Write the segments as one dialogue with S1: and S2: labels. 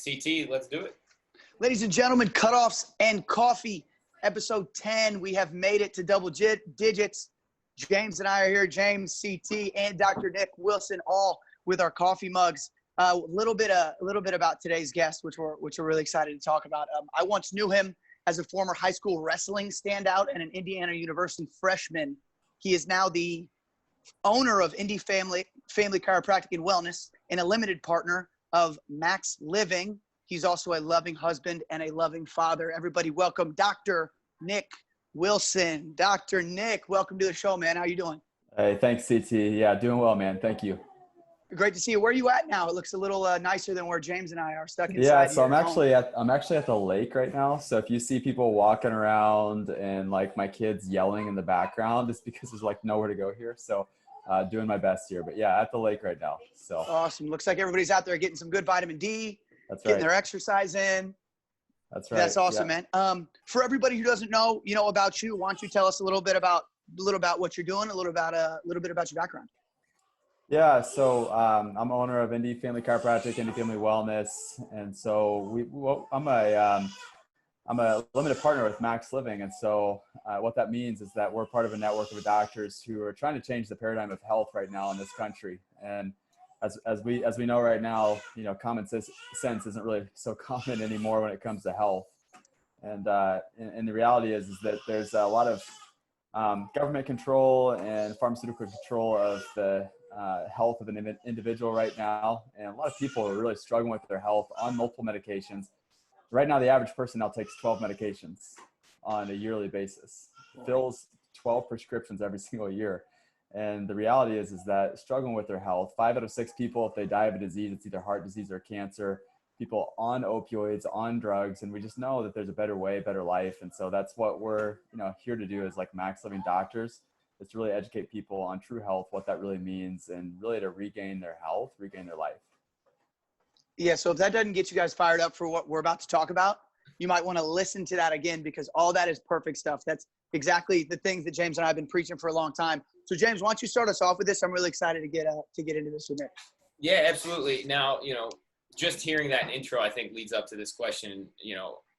S1: CT, let's do it.
S2: Ladies and gentlemen, Cutoffs and Coffee, episode 10. We have made it to double digits. James and I are here, James, CT, and Dr. Nick Wilson, all with our coffee mugs. A little bit about today's guest, which we're really excited to talk about. I once knew him as a former high school wrestling standout and an Indiana University freshman. He is now the owner of Indy Family Chiropractic Wellness and a limited partner of Max Living. He's also a loving husband and a loving father. Everybody welcome Dr. Nick Wilson. Dr. Nick, welcome to the show, man. How you doing?
S3: Hey, thanks, CT. Yeah, doing well, man. Thank you.
S2: Great to see you. Where are you at now? It looks a little nicer than where James and I are stuck inside.
S3: Yeah, so I'm actually at the lake right now. So if you see people walking around and like my kids yelling in the background, it's because there's like nowhere to go here. So doing my best here, but yeah, at the lake right now. So
S2: awesome. Looks like everybody's out there getting some good vitamin D.
S3: That's
S2: getting
S3: right.
S2: their exercise in.
S3: That's right.
S2: That's awesome,
S3: yeah.
S2: Man. For everybody who doesn't know, about you, why don't you tell us a little bit about what you're doing, a little bit about your background.
S3: Yeah, so I'm owner of Indy Family Chiropractic, Indy Family Wellness, and so I'm a limited partner with Max Living, and so what that means is that we're part of a network of doctors who are trying to change the paradigm of health right now in this country. And as we know right now, common sense isn't really so common anymore when it comes to health. And the reality is that there's a lot of government control and pharmaceutical control of the health of an individual right now. And a lot of people are really struggling with their health on multiple medications. Right now, the average person now takes 12 medications on a yearly basis, fills 12 prescriptions every single year. And the reality is that struggling with their health, 5 out of 6 people, if they die of a disease, it's either heart disease or cancer, people on opioids, on drugs. And we just know that there's a better way, better life. And so that's what we're here to do as like Max Living doctors, is to really educate people on true health, what that really means, and really to regain their health, regain their life.
S2: Yeah, so if that doesn't get you guys fired up for what we're about to talk about, you might want to listen to that again, because all that is perfect stuff. That's exactly the things that James and I have been preaching for a long time. So James, why don't you start us off with this? I'm really excited to get into this with Nick.
S1: Yeah, absolutely. Now, just hearing that intro, I think leads up to this question,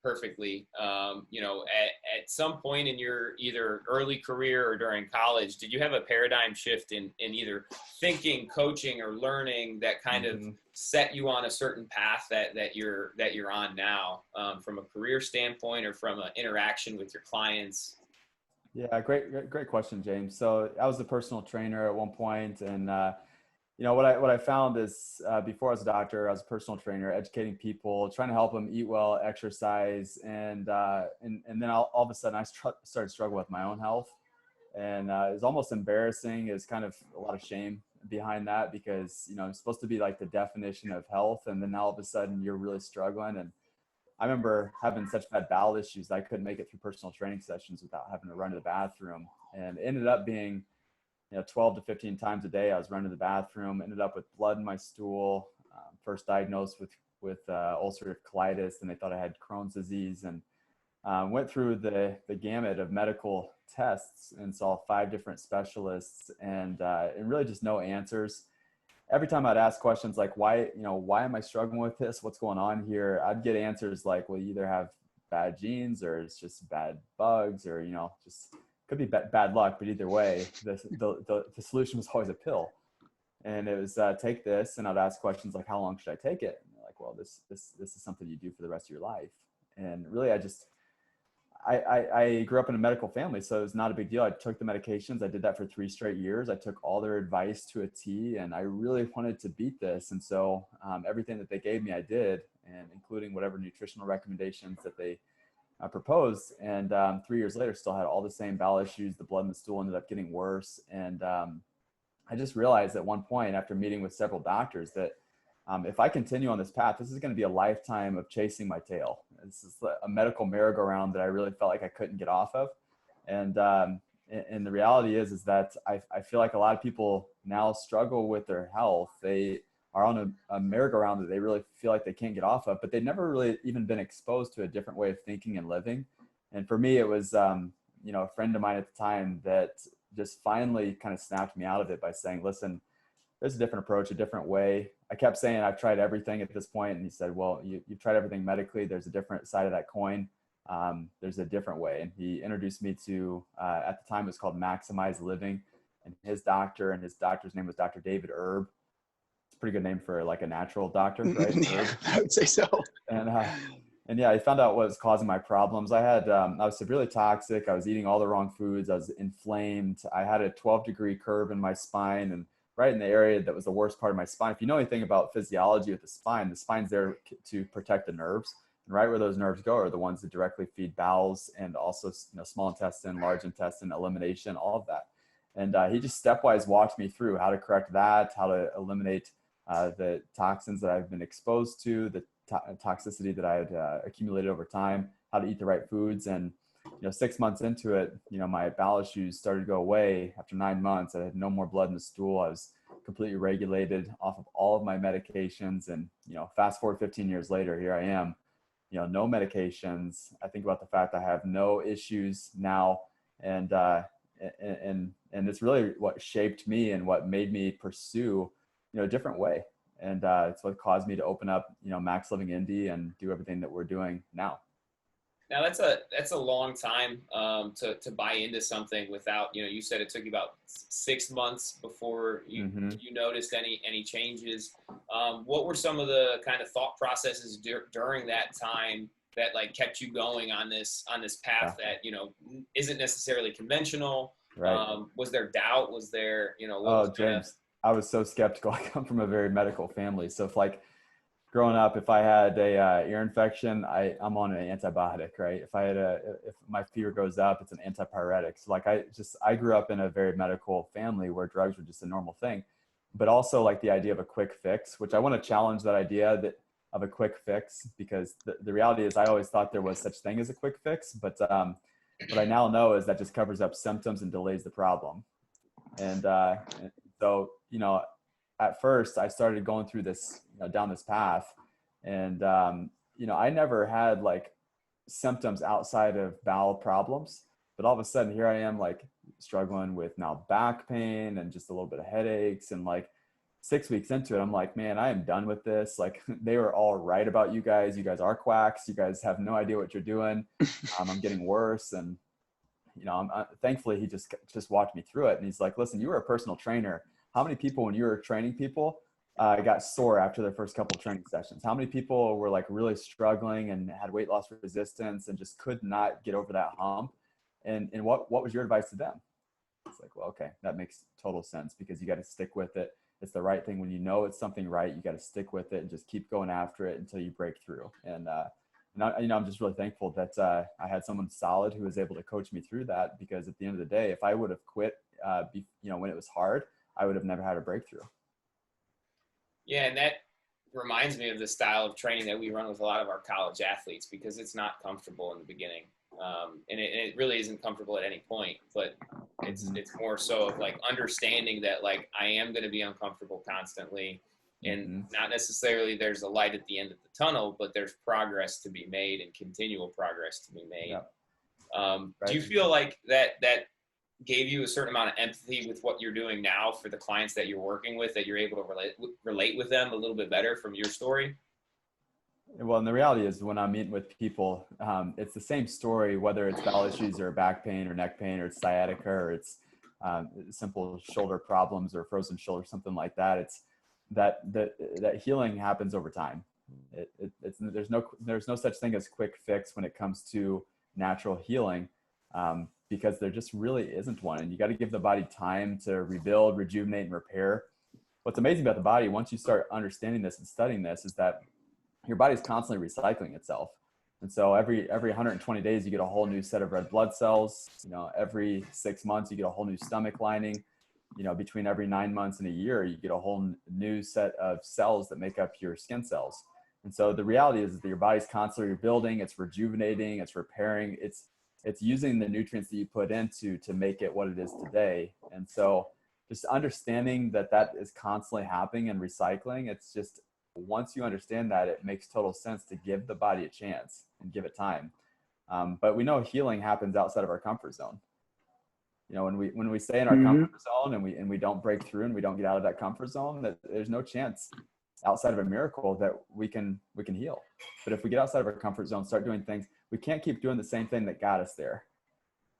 S1: perfectly. At some point in your either early career or during college, did you have a paradigm shift in either thinking, coaching, or learning that kind of set you on a certain path that you're on now, from a career standpoint or from an interaction with your clients?
S3: Yeah, great question, James. So I was a personal trainer at one point, and what I found is before I was a doctor, I was a personal trainer, educating people, trying to help them eat well, exercise, and then all of a sudden I started struggling with my own health, and it was almost embarrassing. It was kind of a lot of shame behind that, because it's supposed to be like the definition of health, and then all of a sudden you're really struggling. And I remember having such bad bowel issues that I couldn't make it through personal training sessions without having to run to the bathroom, and it ended up being 12 to 15 times a day I was running to the bathroom, ended up with blood in my stool, first diagnosed with ulcerative colitis, and they thought I had Crohn's disease, and went through the gamut of medical tests and saw 5 different specialists, and really just no answers. Every time I'd ask questions like, why am I struggling with this? What's going on here? I'd get answers like, well, you either have bad genes, or it's just bad bugs, or, just could be bad luck. But either way, the solution was always a pill. And it was take this, and I'd ask questions like, how long should I take it? And they're like, well, this is something you do for the rest of your life. And really, I grew up in a medical family, so it was not a big deal. I took the medications. I did that for 3 straight years. I took all their advice to a T, and I really wanted to beat this. And so everything that they gave me, I did, and including whatever nutritional recommendations that they proposed. And 3 years later, still had all the same bowel issues. The blood in the stool ended up getting worse. And I just realized at one point, after meeting with several doctors, that if I continue on this path, this is going to be a lifetime of chasing my tail. This is a medical merry-go-round that I really felt like I couldn't get off of. And the reality is that I feel like a lot of people now struggle with their health. They are on a merry-go-round that they really feel like they can't get off of, but they've never really even been exposed to a different way of thinking and living. And for me, it was, a friend of mine at the time that just finally kind of snapped me out of it by saying, listen, there's a different approach, a different way. I kept saying I've tried everything at this point, and he said, well, you've tried everything medically. There's a different side of that coin. There's a different way. And he introduced me to, at the time it was called Maximize Living, and his doctor's name was Dr. David Erb. It's a pretty good name for like a natural doctor, right?
S2: Yeah, I would say so.
S3: And yeah, I found out what was causing my problems. I was severely toxic. I was eating all the wrong foods. I was inflamed. I had a 12-degree curve in my spine, and right in the area that was the worst part of my spine. If you know anything about physiology with the spine's there to protect the nerves. And right where those nerves go are the ones that directly feed bowels and also, small intestine, large intestine, elimination, all of that. And he just stepwise walked me through how to correct that, how to eliminate the toxins that I've been exposed to, the toxicity that I had accumulated over time, how to eat the right foods. And 6 months into it, my bowel issues started to go away. After 9 months, I had no more blood in the stool. I was completely regulated off of all of my medications. And fast forward 15 years later, here I am, no medications. I think about the fact I have no issues now, and it's really what shaped me and what made me pursue a different way. And it's what caused me to open up, Max Living Indy and do everything that we're doing now.
S1: Now that's a long time to buy into something without, you said it took you about 6 months before you noticed any changes. What were some of the kind of thought processes during that time that like kept you going on this path that, isn't necessarily conventional?
S3: Right.
S1: Was there doubt? Was there,
S3: James, I was so skeptical. I come from a very medical family. So if growing up, if I had a ear infection, I'm on an antibiotic, right? If my fever goes up, it's an antipyretic. So I grew up in a very medical family where drugs were just a normal thing, but also the idea of a quick fix, which I want to challenge that idea of a quick fix, because the reality is I always thought there was such thing as a quick fix, but what I now know is that just covers up symptoms and delays the problem. And so, at first I started going through this, down this path, and, I never had symptoms outside of bowel problems, but all of a sudden here I am struggling with now back pain and just a little bit of headaches. And 6 weeks into it, I'm like, man, I am done with this. They were all right about you guys. You guys are quacks. You guys have no idea what you're doing. I'm getting worse. And, thankfully he just walked me through it. And he's like, listen, you were a personal trainer. How many people, when you were training people, got sore after their first couple of training sessions? How many people were really struggling and had weight loss resistance and just could not get over that hump? And what was your advice to them? It's well, okay, that makes total sense, because you got to stick with it. It's the right thing. When it's something right, you got to stick with it and just keep going after it until you break through. And I'm just really thankful that I had someone solid who was able to coach me through that, because at the end of the day, if I would have quit, when it was hard, I would have never had a breakthrough. Yeah,
S1: and that reminds me of the style of training that we run with a lot of our college athletes, because it's not comfortable in the beginning. And it really isn't comfortable at any point, but it's more so of understanding that I am going to be uncomfortable constantly, and not necessarily there's a light at the end of the tunnel, but there's progress to be made and continual progress to be made. Yeah. Right. Do you feel like that gave you a certain amount of empathy with what you're doing now for the clients that you're working with, that you're able to relate with them a little bit better from your story?
S3: Well, and the reality is when I'm meeting with people, it's the same story, whether it's bowel issues or back pain or neck pain, or it's sciatica, or it's simple shoulder problems or frozen shoulder, something like that. It's that healing happens over time. There's no such thing as quick fix when it comes to natural healing, because there just really isn't one. And you got to give the body time to rebuild, rejuvenate, and repair. What's amazing about the body, once you start understanding this and studying this, is that your body's constantly recycling itself. And so every 120 days, you get a whole new set of red blood cells. Every 6 months, you get a whole new stomach lining. Between every 9 months and a year, you get a whole new set of cells that make up your skin cells. And so the reality is that your body's constantly rebuilding, it's rejuvenating, it's repairing, it's using the nutrients that you put into to make it what it is today. And so just understanding that is constantly happening and recycling, it's just, once you understand that, it makes total sense to give the body a chance and give it time. But we know healing happens outside of our comfort zone. You know, when we stay in our comfort zone and we don't break through and we don't get out of that comfort zone, that there's no chance outside of a miracle that we can heal. But if we get outside of our comfort zone, start doing things, we can't keep doing the same thing that got us there.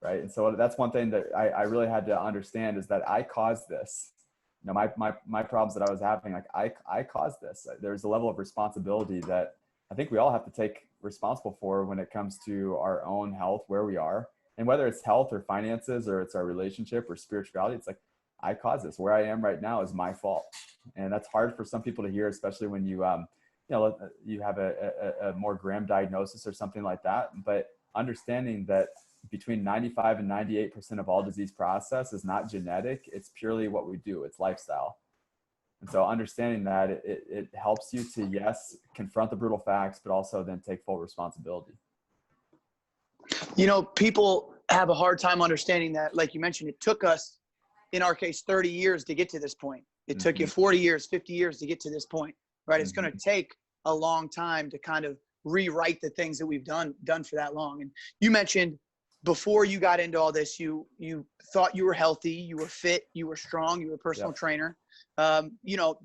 S3: Right. And so that's one thing that I really had to understand, is that I caused this. You know, my problems that I was having, like I caused this. There's a level of responsibility that I think we all have to take responsible for when it comes to our own health, where we are. And whether it's health or finances or it's our relationship or spirituality, it's like, I caused this. Where I am right now is my fault. And that's hard for some people to hear, especially when you have a more grim diagnosis or something like that. But understanding that between 95 and 98% of all disease process is not genetic. It's purely what we do. It's lifestyle. And so understanding that it helps you to, yes, confront the brutal facts, but also then take full responsibility.
S2: You know, people have a hard time understanding that. Like you mentioned, it took us, in our case, 30 years to get to this point. It took you 40 years, 50 years to get to this point, right? It's going to take a long time to kind of rewrite the things that we've done for that long. And you mentioned, before you got into all this, you thought you were healthy, you were fit, you were strong, you were a personal trainer. You know,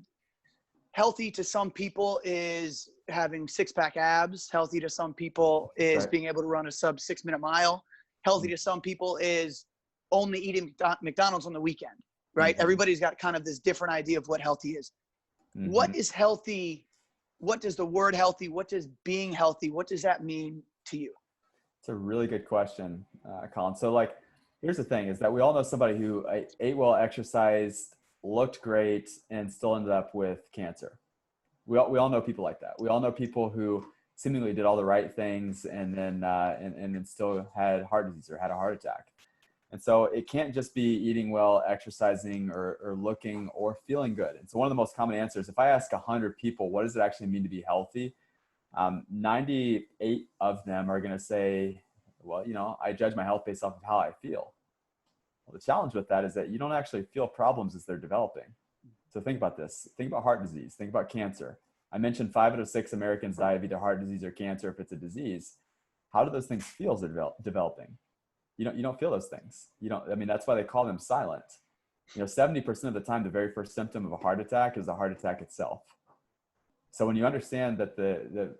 S2: healthy to some people is having 6-pack abs. Healthy to some people is being able to run a sub 6-minute mile. Healthy to some people is only eating McDonald's on the weekend, right? Everybody's got kind of this different idea of what healthy is. What is healthy? What does the word healthy, what does being healthy, what does that mean to you?
S3: It's a really good question, Colin. So like, here's the thing, is that we all know somebody who ate well, exercised, looked great, and still ended up with cancer. We all know people like that. We all know people who seemingly did all the right things and then and then still had heart disease or had a heart attack. And so it can't just be eating well, exercising, or looking or feeling good. And so one of the most common answers, if I ask 100 people, what does it actually mean to be healthy? 98 of them are going to say, well, you know, I judge my health based off of how I feel. Well, the challenge with that is that you don't actually feel problems as they're developing. So think about this. Think about heart disease. Think about cancer. I mentioned 5 out of 6 Americans die of either heart disease or cancer if it's a disease. How do those things feel as they're developing? You don't feel those things. I mean, that's why they call them silent. You know, 70% of the time, the very first symptom of a heart attack is the heart attack itself. So when you understand that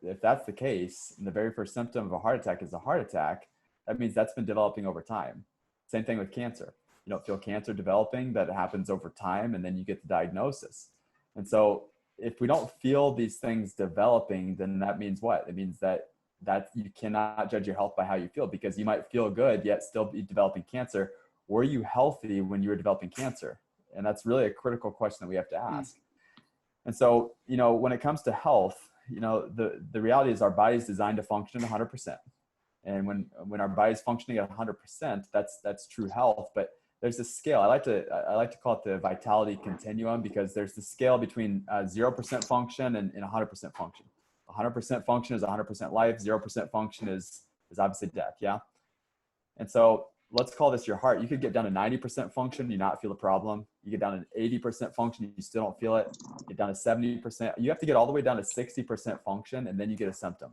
S3: if that's the case, and the very first symptom of a heart attack is a heart attack, that means that's been developing over time. Same thing with cancer. You don't feel cancer developing, that happens over time, and then you get the diagnosis. And so if we don't feel these things developing, then that means what? It means that you cannot judge your health by how you feel, because you might feel good yet still be developing cancer. Were you healthy when you were developing cancer? And that's really a critical question that we have to ask. And so, you know, when it comes to health, you know, the reality is our body is designed to function at 100%. And when our body is functioning at 100%, that's true health. But there's a scale. I like to call it the vitality continuum, because there's the scale between 0% function and 100% function. 100% function is 100% life. 0% function is obviously death. Yeah. And so let's call this your heart. You could get down to 90% function, you not feel a problem. You get down to 80% function, you still don't feel it. Get down to 70%. You have to get all the way down to 60% function, and then you get a symptom.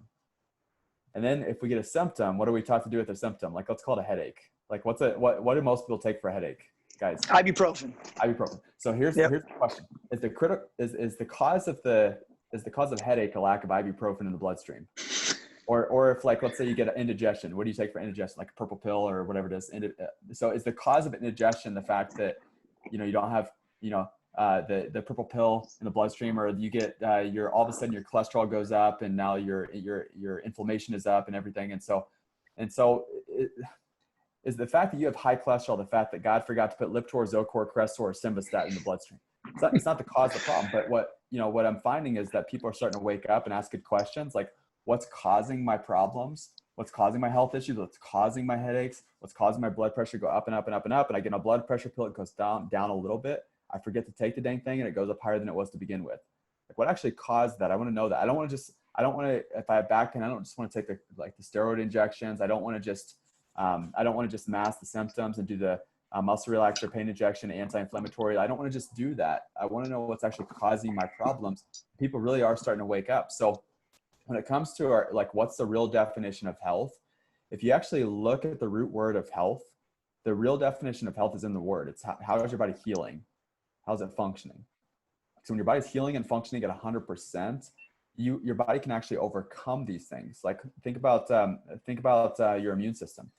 S3: And then if we get a symptom, what are we taught to do with a symptom? Like, let's call it a headache. Like, what do most people take for a headache, guys?
S2: Ibuprofen.
S3: So here's the question: is the cause of headache a lack of ibuprofen in the bloodstream? Or if, like, let's say you get an indigestion, what do you take for indigestion? Like a purple pill or whatever it is. So is the cause of indigestion the fact that, you know, you don't have, you know, the purple pill in the bloodstream, or you get all of a sudden your cholesterol goes up and now your inflammation is up and everything. And so is the fact that you have high cholesterol the fact that God forgot to put Lipitor, Zocor, Crestor, or Simvastatin in the bloodstream? It's not the cause of the problem. But what I'm finding is that people are starting to wake up and ask good questions, like, what's causing my problems? What's causing my health issues? What's causing my headaches? What's causing my blood pressure to go up and up and up and up? And I get a blood pressure pill, it goes down a little bit. I forget to take the dang thing, and it goes up higher than it was to begin with. Like, what actually caused that? I want to know that. I don't want to, if I have back pain, I don't just want to take the steroid injections. I don't want to just mask the symptoms and do the muscle relaxer, pain injection, anti-inflammatory. I don't want to just do that. I want to know what's actually causing my problems. People really are starting to wake up. So when it comes to what's the real definition of health? If you actually look at the root word of health, The real definition of health is in the word. It's how is your body healing? How's it functioning? So when your body's healing and functioning at 100%, your body can actually overcome these things. Like think about your immune system.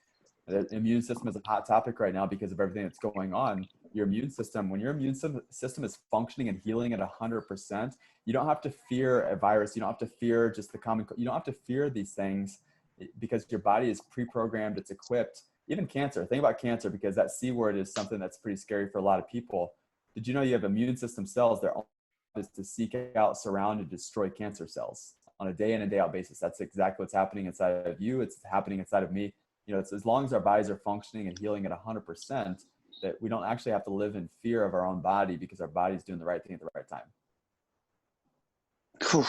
S3: The immune system is a hot topic right now because of everything that's going on. Your immune system, when your immune system is functioning and healing at 100%, you don't have to fear a virus. You don't have to fear just you don't have to fear these things because your body is pre-programmed. It's equipped. Even cancer. Think about cancer, because that C word is something that's pretty scary for a lot of people. Did you know you have immune system cells? Their is to seek out, surround, and destroy cancer cells on a day in and day out basis. That's exactly what's happening inside of you. It's happening inside of me. You know, it's as long as our bodies are functioning and healing at 100%, that we don't actually have to live in fear of our own body because our body's doing the right thing at the right time.
S2: Cool.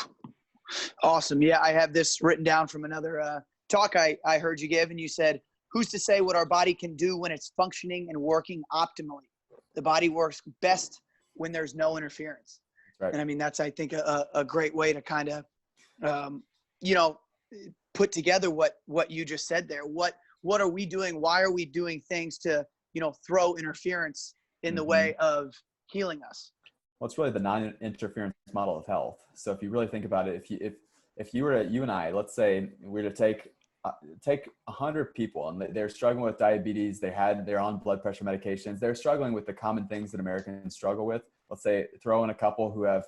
S2: Awesome. Yeah, I have this written down from another talk I heard you give, and you said, who's to say what our body can do when it's functioning and working optimally? The body works best when there's no interference.
S3: Right.
S2: And I mean, that's, I think, a great way to kind of, put together what you just said there. What are we doing? Why are we doing things to, throw interference in the way of healing us?
S3: Well, it's really the non-interference model of health. So if you really think about it, if you and I, let's say we were to take 100 people and they're struggling with diabetes, they're on blood pressure medications, they're struggling with the common things that Americans struggle with. Let's say throw in a couple who have,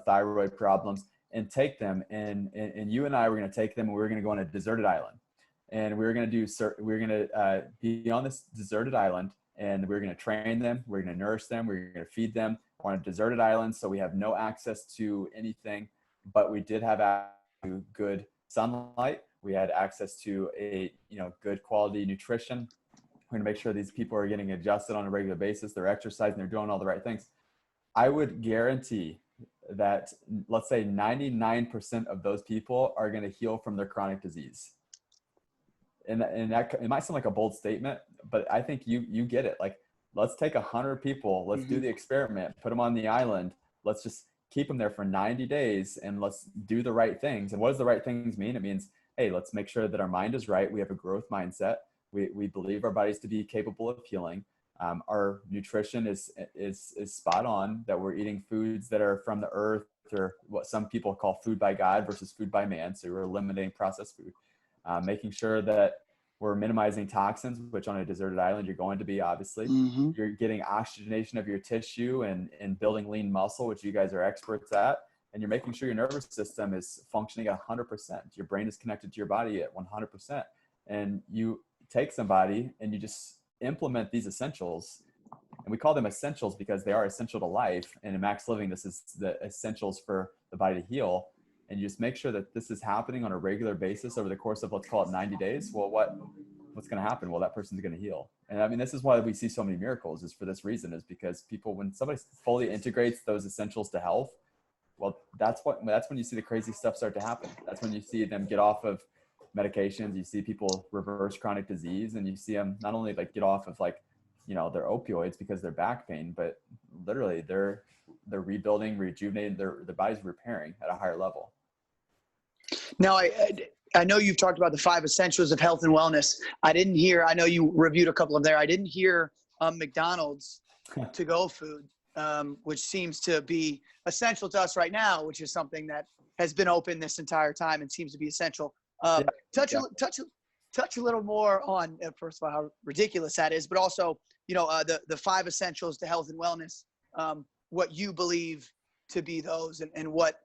S3: thyroid problems, and take them, and you and I were going to take them, and we're going to go on a deserted island, and we're going to be on this deserted island, and we're going to train them, we're going to nourish them, we're going to feed them. We're on a deserted island, so we have no access to anything, but we did have access to good sunlight. We had access to a good quality nutrition. We're going to make sure these people are getting adjusted on a regular basis. They're exercising, they're doing all the right things. I would guarantee that, let's say 99% of those people are going to heal from their chronic disease. And that, it might sound like a bold statement, but I think you get it. Like, let's take 100 people, let's do the experiment, put them on the island. Let's just keep them there for 90 days and let's do the right things. And what does the right things mean? It means, hey, let's make sure that our mind is right. We have a growth mindset. We believe our bodies to be capable of healing. Our nutrition is spot on, that we're eating foods that are from the earth, or what some people call food by God versus food by man. So we're eliminating processed food, making sure that we're minimizing toxins, which on a deserted island, you're going to be, obviously. You're getting oxygenation of your tissue and building lean muscle, which you guys are experts at. And you're making sure your nervous system is functioning at 100%. Your brain is connected to your body at 100%. And you take somebody and you just implement these essentials, and we call them essentials because they are essential to life. And in Max Living, this is the essentials for the body to heal. And you just make sure that this is happening on a regular basis over the course of, let's call it 90 days. Well, what's going to happen? Well, that person's going to heal. And I mean, this is why we see so many miracles, is for this reason, is because people, when somebody fully integrates those essentials to health, well, that's when you see the crazy stuff start to happen. That's when you see them get off of medications. You see people reverse chronic disease, and you see them not only like get off of their opioids because they're back pain, but literally they're rebuilding, rejuvenating, their body's repairing at a higher level.
S2: Now, I know you've talked about the 5 essentials of health and wellness. I know you reviewed a couple of there. I didn't hear McDonald's to-go food, which seems to be essential to us right now, which is something that has been open this entire time and seems to be essential. Touch a little more on, first of all, how ridiculous that is, but also, the 5 essentials to health and wellness, what you believe to be those, and what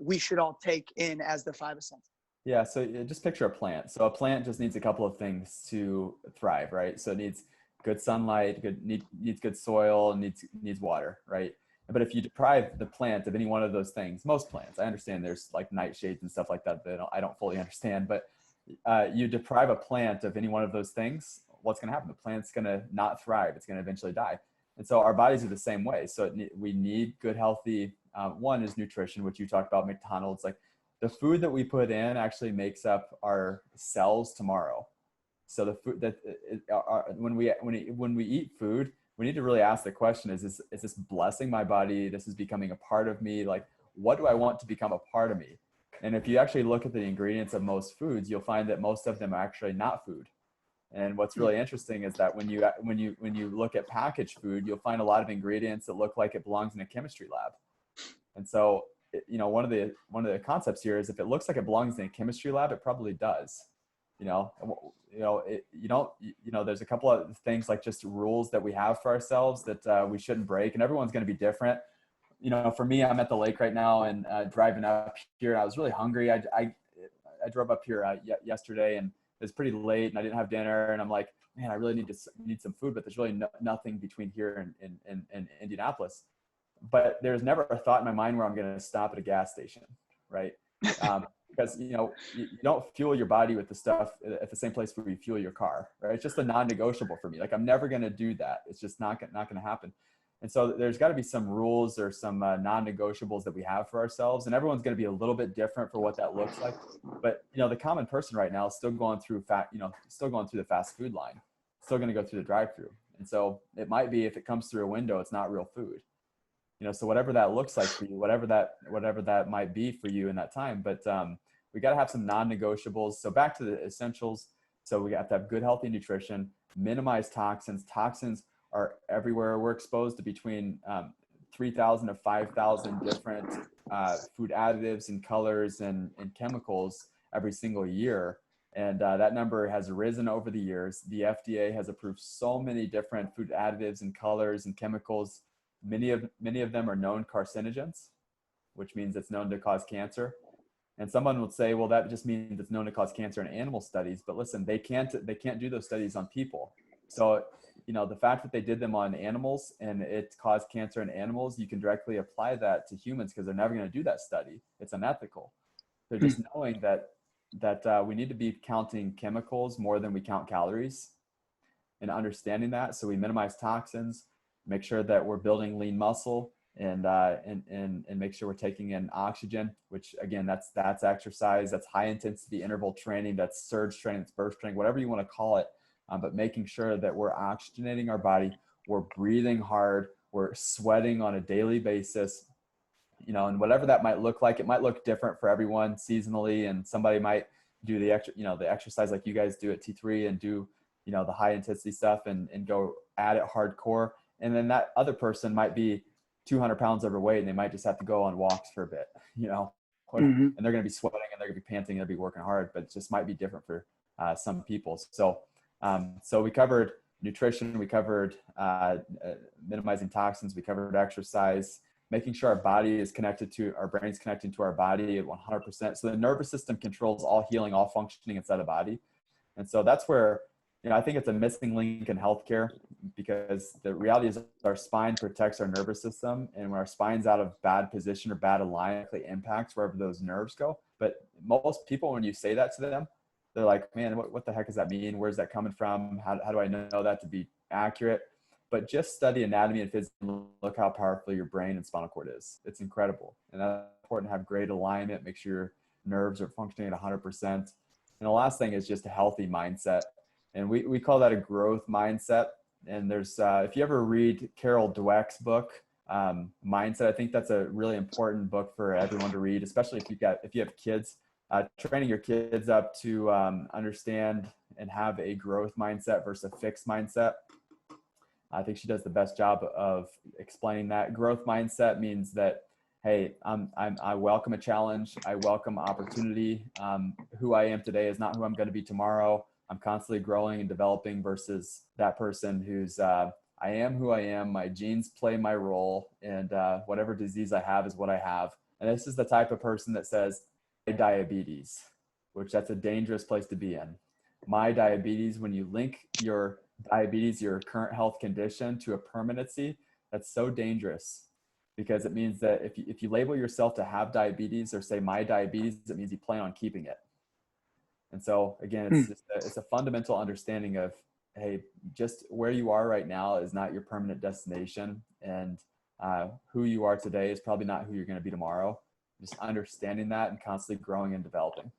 S2: we should all take in as the 5 essentials.
S3: Yeah. So just picture a plant. So a plant just needs a couple of things to thrive, right? So it needs good sunlight, needs good soil, needs water, right? But if you deprive the plant of any one of those things, most plants, I understand there's like nightshades and stuff like that I don't fully understand, but you deprive a plant of any one of those things, what's going to happen? The plant's going to not thrive. It's going to eventually die. And so our bodies are the same way. So we need good, healthy, one is nutrition, which you talked about, McDonald's. Like, the food that we put in actually makes up our cells tomorrow. So the food that when we eat food, we need to really ask the question, is this blessing my body? This is becoming a part of me. Like, what do I want to become a part of me? And if you actually look at the ingredients of most foods, you'll find that most of them are actually not food. And what's really interesting is that when you look at packaged food, you'll find a lot of ingredients that look like it belongs in a chemistry lab. And so, one of the concepts here is if it looks like it belongs in a chemistry lab, it probably does. There's a couple of things like just rules that we have for ourselves that we shouldn't break, and everyone's going to be different. For me, I'm at the lake right now and driving up here. I was really hungry. I drove up here yesterday and it was pretty late and I didn't have dinner. And I'm like, man, I really need some food, but there's really nothing between here and Indianapolis. But there's never a thought in my mind where I'm going to stop at a gas station, right? Because you don't fuel your body with the stuff at the same place where you fuel your car, right? It's just a non-negotiable for me. Like I'm never going to do that. It's just not going to happen. And so there's got to be some rules or some non-negotiables that we have for ourselves, and everyone's going to be a little bit different for what that looks like. But the common person right now is still going through the fast food line, still going to go through the drive-through. And so it might be if it comes through a window, it's not real food. So whatever that looks like for you, whatever that might be for you in that time. But we got to have some non-negotiables. So back to the essentials. So we have to have good, healthy nutrition, minimize toxins. Toxins are everywhere. We're exposed to between 3,000 to 5,000 different food additives and colors and chemicals every single year. And that number has risen over the years. The FDA has approved so many different food additives and colors and chemicals. Many of them are known carcinogens, which means it's known to cause cancer. And someone will say, well, that just means it's known to cause cancer in animal studies. But listen, they can't do those studies on people. So, the fact that they did them on animals and it caused cancer in animals, you can directly apply that to humans because they're never going to do that study. It's unethical. They're just knowing that we need to be counting chemicals more than we count calories and understanding that. So we minimize toxins, make sure that we're building lean muscle and make sure we're taking in oxygen, which again, that's exercise, that's high intensity interval training, that's surge training, that's burst training, whatever you want to call it. But making sure that we're oxygenating our body, we're breathing hard, we're sweating on a daily basis, and whatever that might look like, it might look different for everyone seasonally. And somebody might do the exercise like you guys do at T3 and do, the high intensity stuff and go at it hardcore. And then that other person might be 200 pounds overweight and they might just have to go on walks for a bit, and they're going to be sweating and they're going to be panting and they'll be working hard, but it just might be different for some people. So we covered nutrition, we covered minimizing toxins, we covered exercise, making sure our body is connected to our brain's connecting to our body at 100%. So the nervous system controls all healing, all functioning inside the body. And so that's where, I think it's a missing link in healthcare, because the reality is our spine protects our nervous system, and when our spine's out of bad position or bad alignment, it impacts wherever those nerves go. But most people, when you say that to them, they're like, man, what the heck does that mean? Where's that coming from? How do I know that to be accurate? But just study anatomy and physics and look how powerful your brain and spinal cord is. It's incredible. And that's important to have great alignment, make sure your nerves are functioning at 100%. And the last thing is just a healthy mindset. And we call that a growth mindset. And there's, if you ever read Carol Dweck's book, Mindset, I think that's a really important book for everyone to read, especially if you have kids. Training your kids up to understand and have a growth mindset versus a fixed mindset. I think she does the best job of explaining that. Growth mindset means that, hey, I welcome a challenge. I welcome opportunity. Who I am today is not who I'm going to be tomorrow. I'm constantly growing and developing versus that person who's, I am who I am. My genes play my role, and whatever disease I have is what I have. And this is the type of person that says, diabetes, which that's a dangerous place to be in. My diabetes, when you link your diabetes, your current health condition, to a permanency, that's so dangerous, because it means that if you label yourself to have diabetes or say my diabetes, it means you plan on keeping it. And so again, it's a fundamental understanding of, hey, just where you are right now is not your permanent destination, and who you are today is probably not who you're going to be tomorrow. Just understanding that and constantly growing and developing.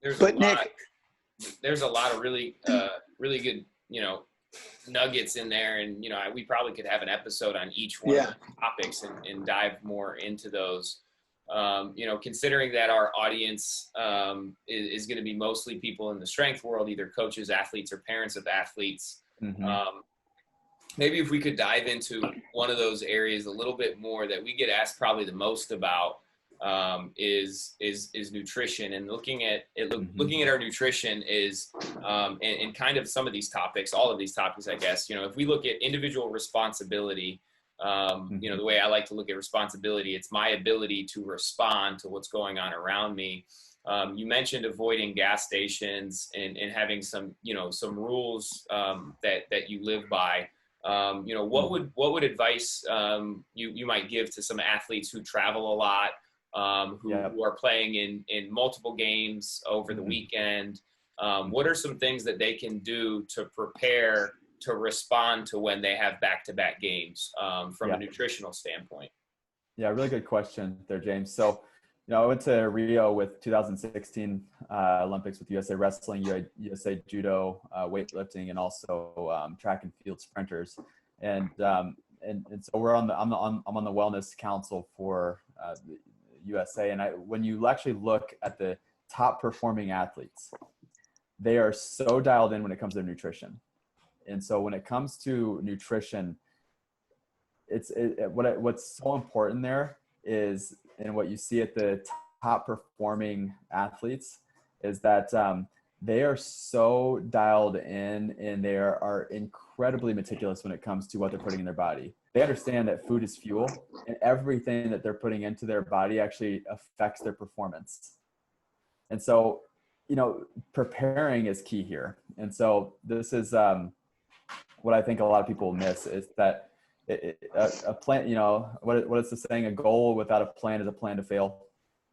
S1: There's a lot of really good, nuggets in there. And, we probably could have an episode on each one of the topics and dive more into those. Considering that our audience is going to be mostly people in the strength world, either coaches, athletes, or parents of athletes, maybe if we could dive into one of those areas a little bit more that we get asked probably the most about, is nutrition, and looking at our nutrition is and kind of some of these topics, all of these topics, I guess, if we look at individual responsibility, the way I like to look at responsibility, it's my ability to respond to what's going on around me. You mentioned avoiding gas stations and having some rules that you live by. What would advice you might give to some athletes who travel a lot, who are playing in multiple games over the weekend? What are some things that they can do to prepare to respond to when they have back-to-back games from a nutritional standpoint?
S3: Yeah, really good question there, James. So, I went to Rio with 2016 Olympics with USA Wrestling, USA Judo, weightlifting, and also track and field sprinters. And so I'm on the wellness council for the USA. And when you actually look at the top performing athletes, they are so dialed in when it comes to nutrition. And so when it comes to nutrition, what's so important there is, and what you see at the top performing athletes is that they are so dialed in, and they are incredibly meticulous when it comes to what they're putting in their body. They understand that food is fuel, and everything that they're putting into their body actually affects their performance. And so, preparing is key here. And so this is what I think a lot of people miss is that a plan, what is the saying? A goal without a plan is a plan to fail,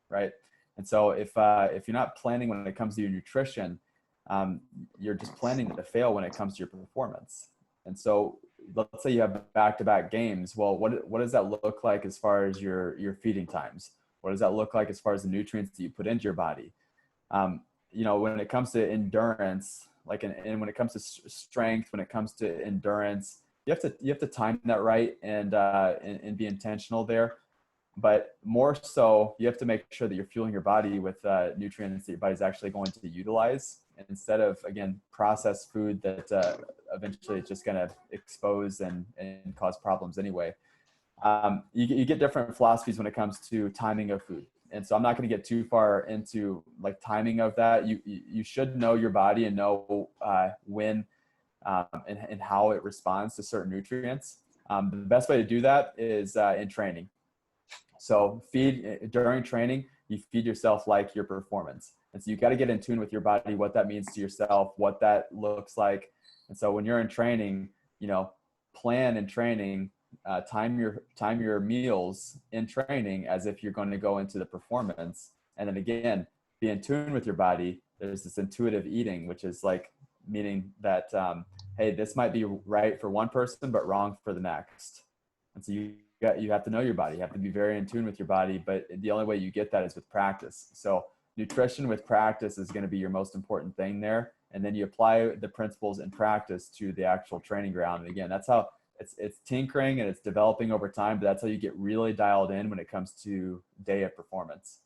S3: right? And so if you're not planning when it comes to your nutrition, you're just planning to fail when it comes to your performance. And so let's say you have back-to-back games. Well, what does that look like as far as your feeding times? What does that look like as far as the nutrients that you put into your body? When it comes to endurance, and when it comes to strength, when it comes to endurance, you have to time that right and be intentional there. But more so, you have to make sure that you're fueling your body with nutrients that your body's actually going to utilize, instead of, again, processed food that eventually it's just going to expose and cause problems anyway. You get different philosophies when it comes to timing of food. And so I'm not going to get too far into timing of that. You should know your body and know when and how it responds to certain nutrients. The best way to do that is in training. So during training, you feed yourself like your performance. And so you got to get in tune with your body, what that means to yourself, what that looks like. And so when you're in training, plan in training, time your meals in training as if you're going to go into the performance. And then again, be in tune with your body. There's this intuitive eating, which is meaning that, hey, this might be right for one person, but wrong for the next. And so you have to know your body. You have to be very in tune with your body, but the only way you get that is with practice. So nutrition with practice is going to be your most important thing there. And then you apply the principles in practice to the actual training ground. And again, that's how it's tinkering and it's developing over time, but that's how you get really dialed in when it comes to day of performance.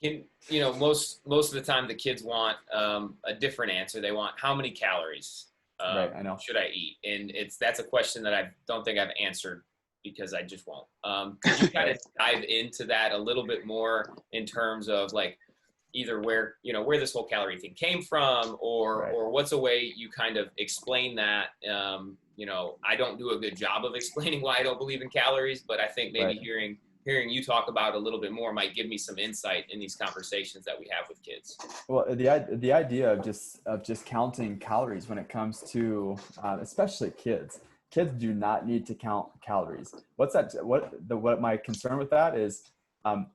S1: Most of the time the kids want a different answer. They want, how many calories
S3: right, I know.
S1: should I eat? And that's a question that I don't think I've answered because I just won't. Could you kind of dive into that a little bit more in terms of either where this whole calorie thing came from, or what's a way you kind of explain that? I don't do a good job of explaining why I don't believe in calories, but I think maybe hearing you talk about a little bit more might give me some insight in these conversations that we have with kids.
S3: Well, the idea of just counting calories when it comes to especially kids do not need to count calories. What my concern with that is,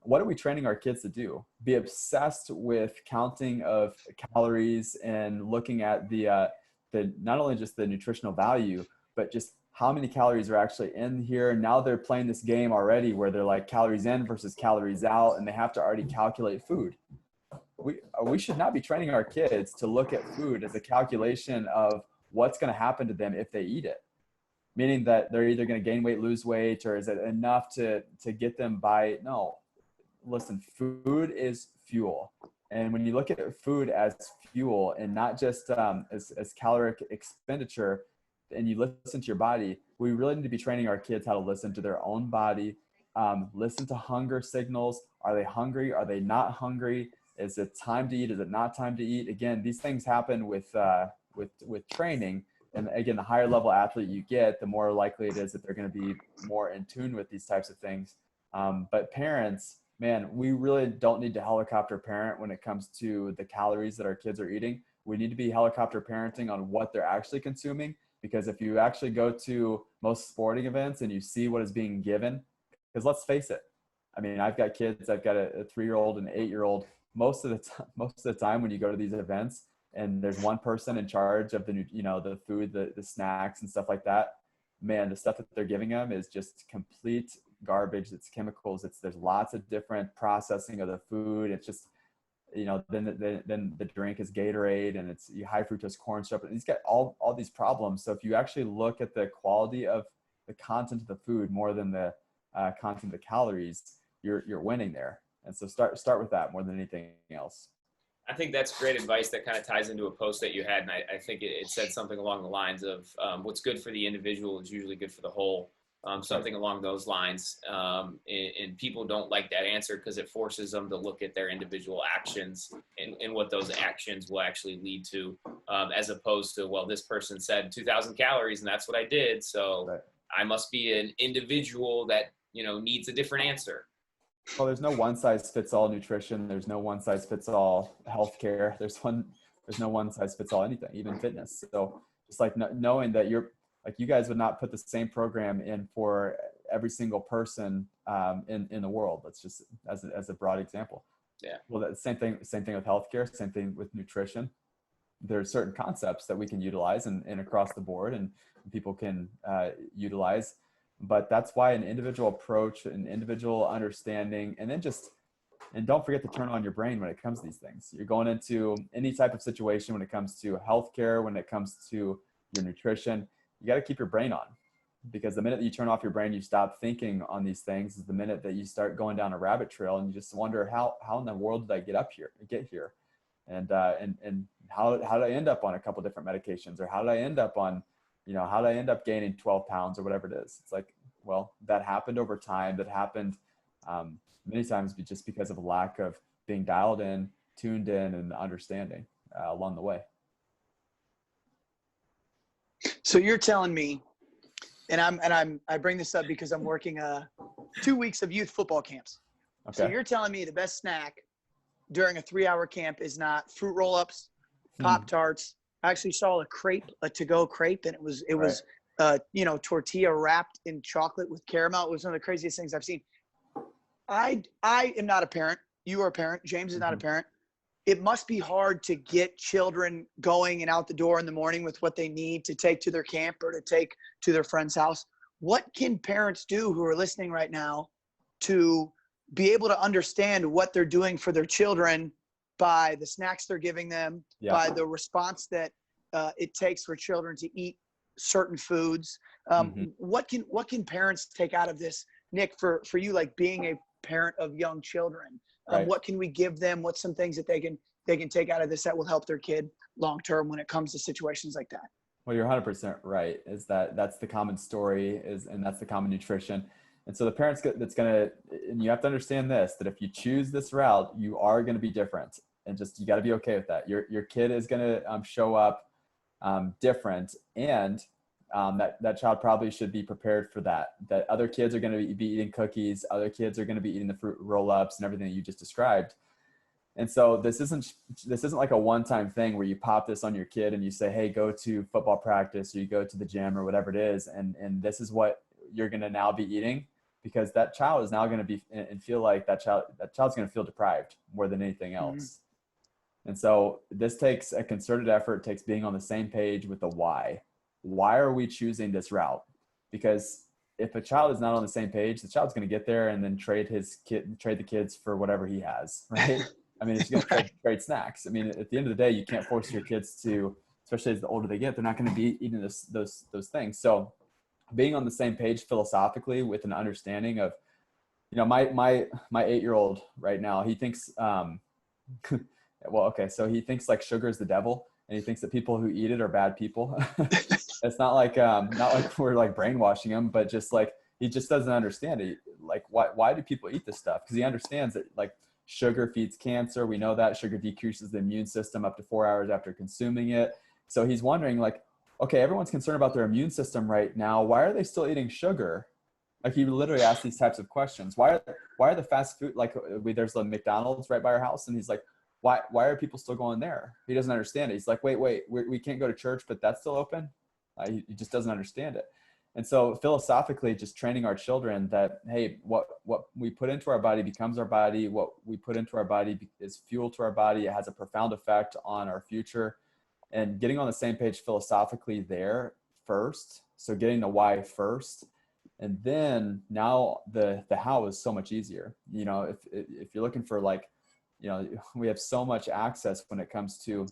S3: what are we training our kids to do? Be obsessed with counting of calories and looking at the not only just the nutritional value, but just how many calories are actually in here. Now they're playing this game already where they're calories in versus calories out, and they have to already calculate food. We should not be training our kids to look at food as a calculation of what's going to happen to them if they eat it. Meaning that they're either going to gain weight, lose weight, or is it enough to get them by? No, listen, food is fuel. And when you look at food as fuel and not just as caloric expenditure, and you listen to your body, we really need to be training our kids how to listen to their own body, listen to hunger signals. Are they hungry? Are they not hungry? Is it time to eat? Is it not time to eat? Again, these things happen with training. And again, the higher level athlete you get, the more likely it is that they're going to be more in tune with these types of things. But parents, man, we really don't need to helicopter parent when it comes to the calories that our kids are eating. We need to be helicopter parenting on what they're actually consuming, because if you actually go to most sporting events and you see what is being given, because let's face it, I mean, I've got kids, I've got a 3-year-old and an 8-year-old. Most of the time when you go to these events and there's one person in charge of the food, the snacks and stuff like that, man, the stuff that they're giving them is just complete garbage. It's chemicals. There's lots of different processing of the food. It's just, then the drink is Gatorade and it's high fructose corn syrup, and he's got all these problems. So if you actually look at the quality of the content of the food more than the content of the calories, you're winning there. And so start with that more than anything else.
S1: I think that's great advice that kind of ties into a post that you had. And I think it said something along the lines of what's good for the individual is usually good for the whole. Something along those lines. And people don't like that answer because it forces them to look at their individual actions and what those actions will actually lead to, as opposed to, well, this person said 2,000 calories and that's what I did. So right. I must be an individual that, needs a different answer.
S3: Well, there's no one size fits all nutrition. There's no one size fits all healthcare. There's no one size fits all anything, even fitness. So just like knowing that you guys would not put the same program in for every single person in the world. That's just as a broad example.
S1: Yeah.
S3: Well, that's same thing with healthcare, same thing with nutrition. There's certain concepts that we can utilize and across the board and people can utilize. But that's why an individual approach, an individual understanding, and don't forget to turn on your brain when it comes to these things. You're going into any type of situation when it comes to healthcare, when it comes to your nutrition, you got to keep your brain on, because the minute that you turn off your brain, you stop thinking on these things, is the minute that you start going down a rabbit trail and you just wonder how in the world did I get here? And how did I end up on a couple different medications, or how did I end up on, how did I end up gaining 12 pounds or whatever it is? It's like, well, that happened over time. That happened many times just because of a lack of being dialed in, tuned in, and understanding along the way.
S2: So you're telling me, and I bring this up because I'm working 2 weeks of youth football camps. Okay. So you're telling me the best snack during a 3-hour camp is not fruit roll-ups, Pop-Tarts. I actually saw a to-go crepe, and it was tortilla wrapped in chocolate with caramel. It was one of the craziest things I've seen. I am not a parent. You are a parent. James is not a parent. It must be hard to get children going and out the door in the morning with what they need to take to their camp or to take to their friend's house. What can parents do who are listening right now to be able to understand what they're doing for their children by the snacks they're giving them, by the response that it takes for children to eat certain foods? What can parents take out of this, Nick, for you, like being a parent of young children? Right. What can we give them? What's some things that they can take out of this that will help their kid long term when it comes to situations like that?
S3: Well, you're 100% right. That's the common story and that's the common nutrition. And so the parents and you have to understand this, that if you choose this route, you are going to be different, and just, you got to be okay with that. Your kid is going to show up different, and that child probably should be prepared for that other kids are going to be eating cookies. Other kids are going to be eating the fruit roll-ups and everything that you just described. And so this isn't like a one-time thing where you pop this on your kid and you say, hey, go to football practice, or you go to the gym or whatever it is. And this is what you're going to now be eating, because that child is now going to be and feel like that child's going to feel deprived more than anything else. And so this takes a concerted effort. It takes being on the same page with the why. Why are we choosing this route? Because if a child is not on the same page, the child's going to get there and then trade the kids for whatever he has, right? I mean, it's going to trade snacks. I mean, at the end of the day, you can't force your kids to, especially as the older they get, they're not going to be eating those things. So being on the same page philosophically with an understanding of my 8-year-old right now, he thinks, well, okay. So he thinks like sugar is the devil, and he thinks that people who eat it are bad people. It's not like we're like brainwashing him, but just like, he just doesn't understand it. Like, why do people eat this stuff? Because he understands that like sugar feeds cancer. We know that sugar decreases the immune system up to 4 hours after consuming it. So he's wondering like, okay, everyone's concerned about their immune system right now. Why are they still eating sugar? Like, he literally asks these types of questions. Why are the fast food, like there's the McDonald's right by our house, and he's like, why are people still going there? He doesn't understand it. He's like, wait, we can't go to church, but that's still open. He just doesn't understand it. And so philosophically, just training our children that, hey, what we put into our body becomes our body. What we put into our body is fuel to our body. It has a profound effect on our future. And getting on the same page philosophically there first. So getting the why first. And then now the how is so much easier. If you're looking for like, we have so much access when it comes to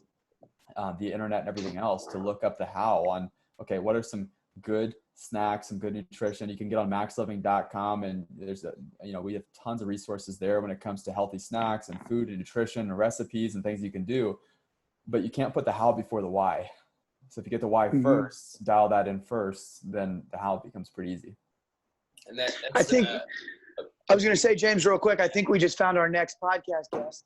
S3: the internet and everything else to look up the how on, okay, what are some good snacks, some good nutrition. You can get on maxliving.com, and there's we have tons of resources there when it comes to healthy snacks and food and nutrition and recipes and things you can do, but you can't put the how before the why. So if you get the why first, dial that in first, then the how becomes pretty easy.
S1: And that's,
S2: I think I was going to say, James, real quick, I think we just found our next podcast guest.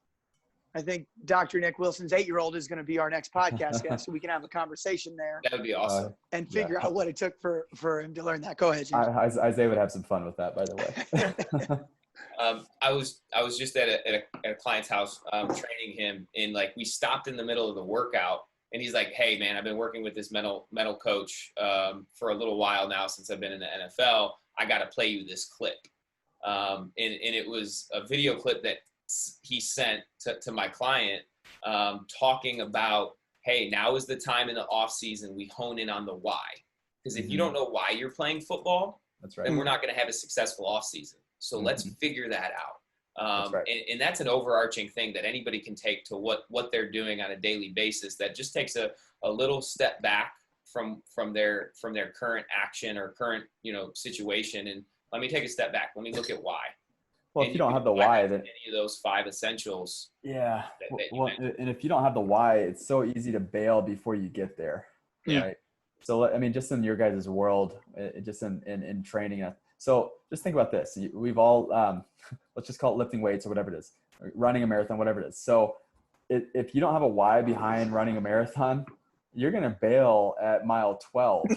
S2: I think Dr. Nick Wilson's 8-year-old is going to be our next podcast guest, so we can have a conversation there.
S1: That would be awesome.
S2: And figure out what it took for him to learn that. Go ahead, James.
S3: Isaiah would have some fun with that, by the way.
S1: I was just at a client's house training him, and like we stopped in the middle of the workout, and he's like, "Hey, man, I've been working with this mental coach for a little while now since I've been in the NFL. I got to play you this clip." And it was a video clip that he sent to my client talking about, hey, now is the time in the off season we hone in on the why. Because if you don't know why you're playing football,
S3: that's right,
S1: then we're not going to have a successful off season. So let's figure that out.
S3: That's right.
S1: And that's an overarching thing that anybody can take to what they're doing on a daily basis. That just takes a little step back from their current action or current situation, and let me take a step back. Let me look at why.
S3: Well,
S1: and
S3: if you don't have the why, then
S1: any of those 5 essentials.
S3: Yeah. Well, and if you don't have the why, it's so easy to bail before you get there.
S2: Yeah.
S3: Right. So, I mean, just in your guys' world, just in training. So just think about this. We've all, let's just call it lifting weights or whatever it is, running a marathon, whatever it is. So if you don't have a why behind running a marathon, you're going to bail at mile 12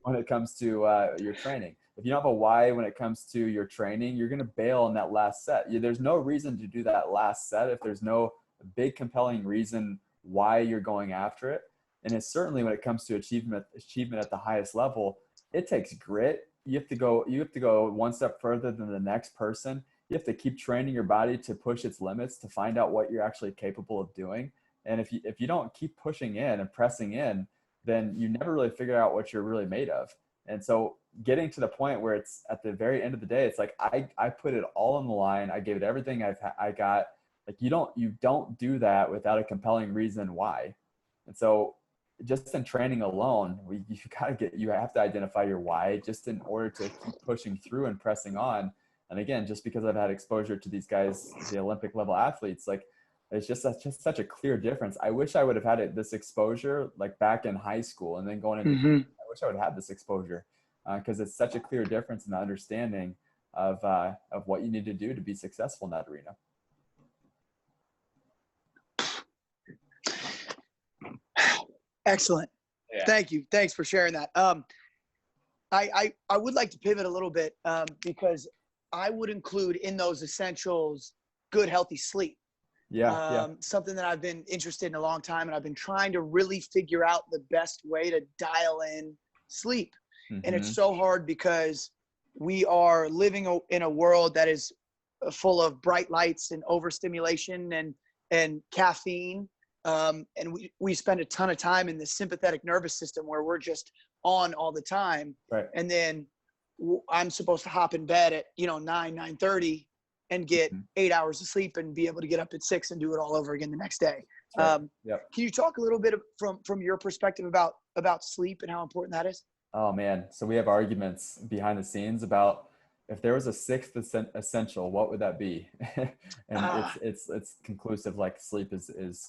S3: when it comes to your training. If you don't have a why when it comes to your training, you're going to bail in that last set. There's no reason to do that last set if there's no big compelling reason why you're going after it. And it's certainly when it comes to achievement at the highest level, it takes grit. You have to go one step further than the next person. You have to keep training your body to push its limits to find out what you're actually capable of doing. And if you don't keep pushing in and pressing in, then you never really figure out what you're really made of. And so getting to the point where it's at the very end of the day, it's like, I put it all on the line. I gave it everything I got. Like you don't do that without a compelling reason why. And so just in training alone, you have to identify your why just in order to keep pushing through and pressing on. And again, just because I've had exposure to these guys, the Olympic level athletes, like it's just such a clear difference. I wish I would have had this exposure like back in high school and then going into, I wish I would have had this exposure because it's such a clear difference in the understanding of what you need to do to be successful in that arena.
S2: Excellent.
S1: Yeah.
S2: Thank you. Thanks for sharing that. I would like to pivot a little bit because I would include in those essentials good, healthy sleep. Something that I've been interested in a long time, and I've been trying to really figure out the best way to dial in sleep. And it's so hard because we are living in a world that is full of bright lights and overstimulation and caffeine. And we spend a ton of time in the sympathetic nervous system where we're just on all the time.
S3: Right.
S2: And then I'm supposed to hop in bed at 9:30 and get 8 hours of sleep and be able to get up at 6 and do it all over again the next day.
S3: Right.
S2: Can you talk a little bit from your perspective about sleep and how important that is?
S3: Oh man. So we have arguments behind the scenes about if there was a sixth essential, what would that be? And it's conclusive, like sleep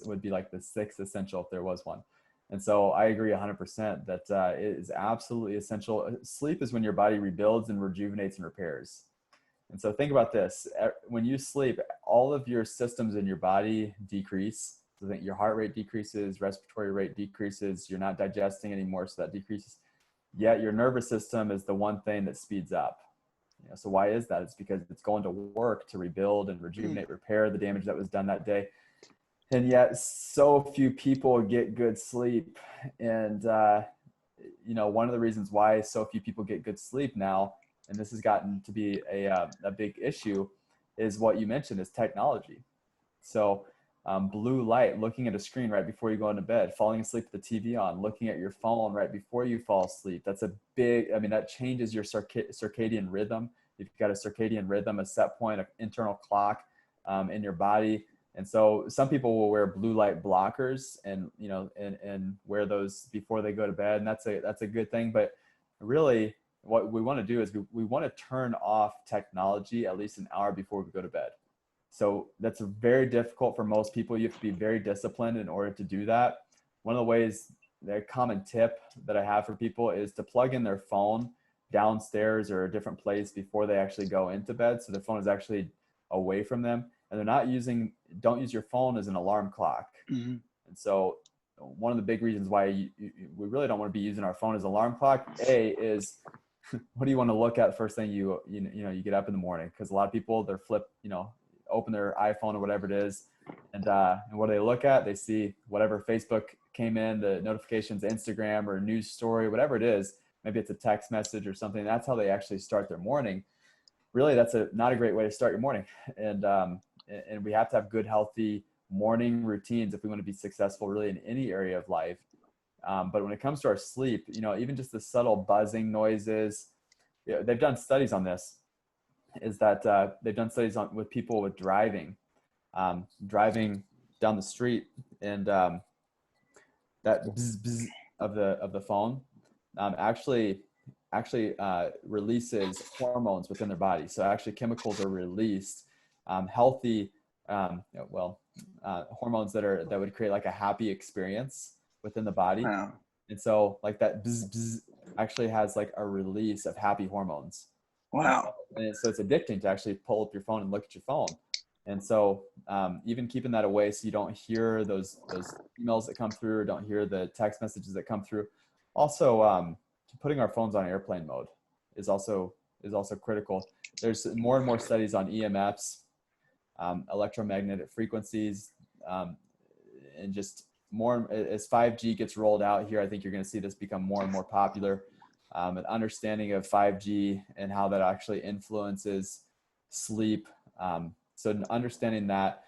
S3: would be like the sixth essential if there was one. And so I agree 100% that it is absolutely essential. Sleep is when your body rebuilds and rejuvenates and repairs. And so think about this. When you sleep, all of your systems in your body decrease. So that your heart rate decreases, respiratory rate decreases, you're not digesting anymore, so that decreases. Yet your nervous system is the one thing that speeds up. So why is that? It's because it's going to work to rebuild and rejuvenate, repair the damage that was done that day. And yet so few people get good sleep. And, one of the reasons why so few people get good sleep now, and this has gotten to be a big issue, is what you mentioned, is technology. So blue light, looking at a screen right before you go into bed, falling asleep with the TV on, looking at your phone right before you fall asleep. That's a big, that changes your circadian rhythm. You've got a circadian rhythm, a set point, an internal clock in your body. And so some people will wear blue light blockers and wear those before they go to bed. And that's a good thing. But really what we want to do is we want to turn off technology at least an hour before we go to bed. So that's very difficult for most people. You have to be very disciplined in order to do that. One of the ways, the common tip that I have for people is to plug in their phone downstairs or a different place before they actually go into bed. So their phone is actually away from them, and don't use your phone as an alarm clock. Mm-hmm. And so one of the big reasons why we really don't want to be using our phone as an alarm clock, is what do you want to look at first thing you get up in the morning? Because a lot of people, they're open their iPhone or whatever it is, and what do they look at? They see whatever Facebook came in, the notifications, Instagram or news story, whatever it is. Maybe it's a text message or something. That's how they actually start their morning. Really, that's not a great way to start your morning. And we have to have good, healthy morning routines if we want to be successful really in any area of life. But when it comes to our sleep, even just the subtle buzzing noises, they've done studies on this. Is that they've done studies with people with driving down the street, and that bzz, bzz of the phone actually releases hormones within their body. So actually chemicals are released, healthy hormones that would create like a happy experience within the body. Wow. And so like that bzz, bzz actually has like a release of happy hormones. Wow. And so it's addicting to actually pull up your phone and look at your phone. And so even keeping that away so you don't hear those emails that come through, or don't hear the text messages that come through. Also, putting our phones on airplane mode is also critical. There's more and more studies on EMFs, electromagnetic frequencies, and just more as 5G gets rolled out here. I think you're going to see this become more and more popular. An understanding of 5G and how that actually influences sleep. So understanding that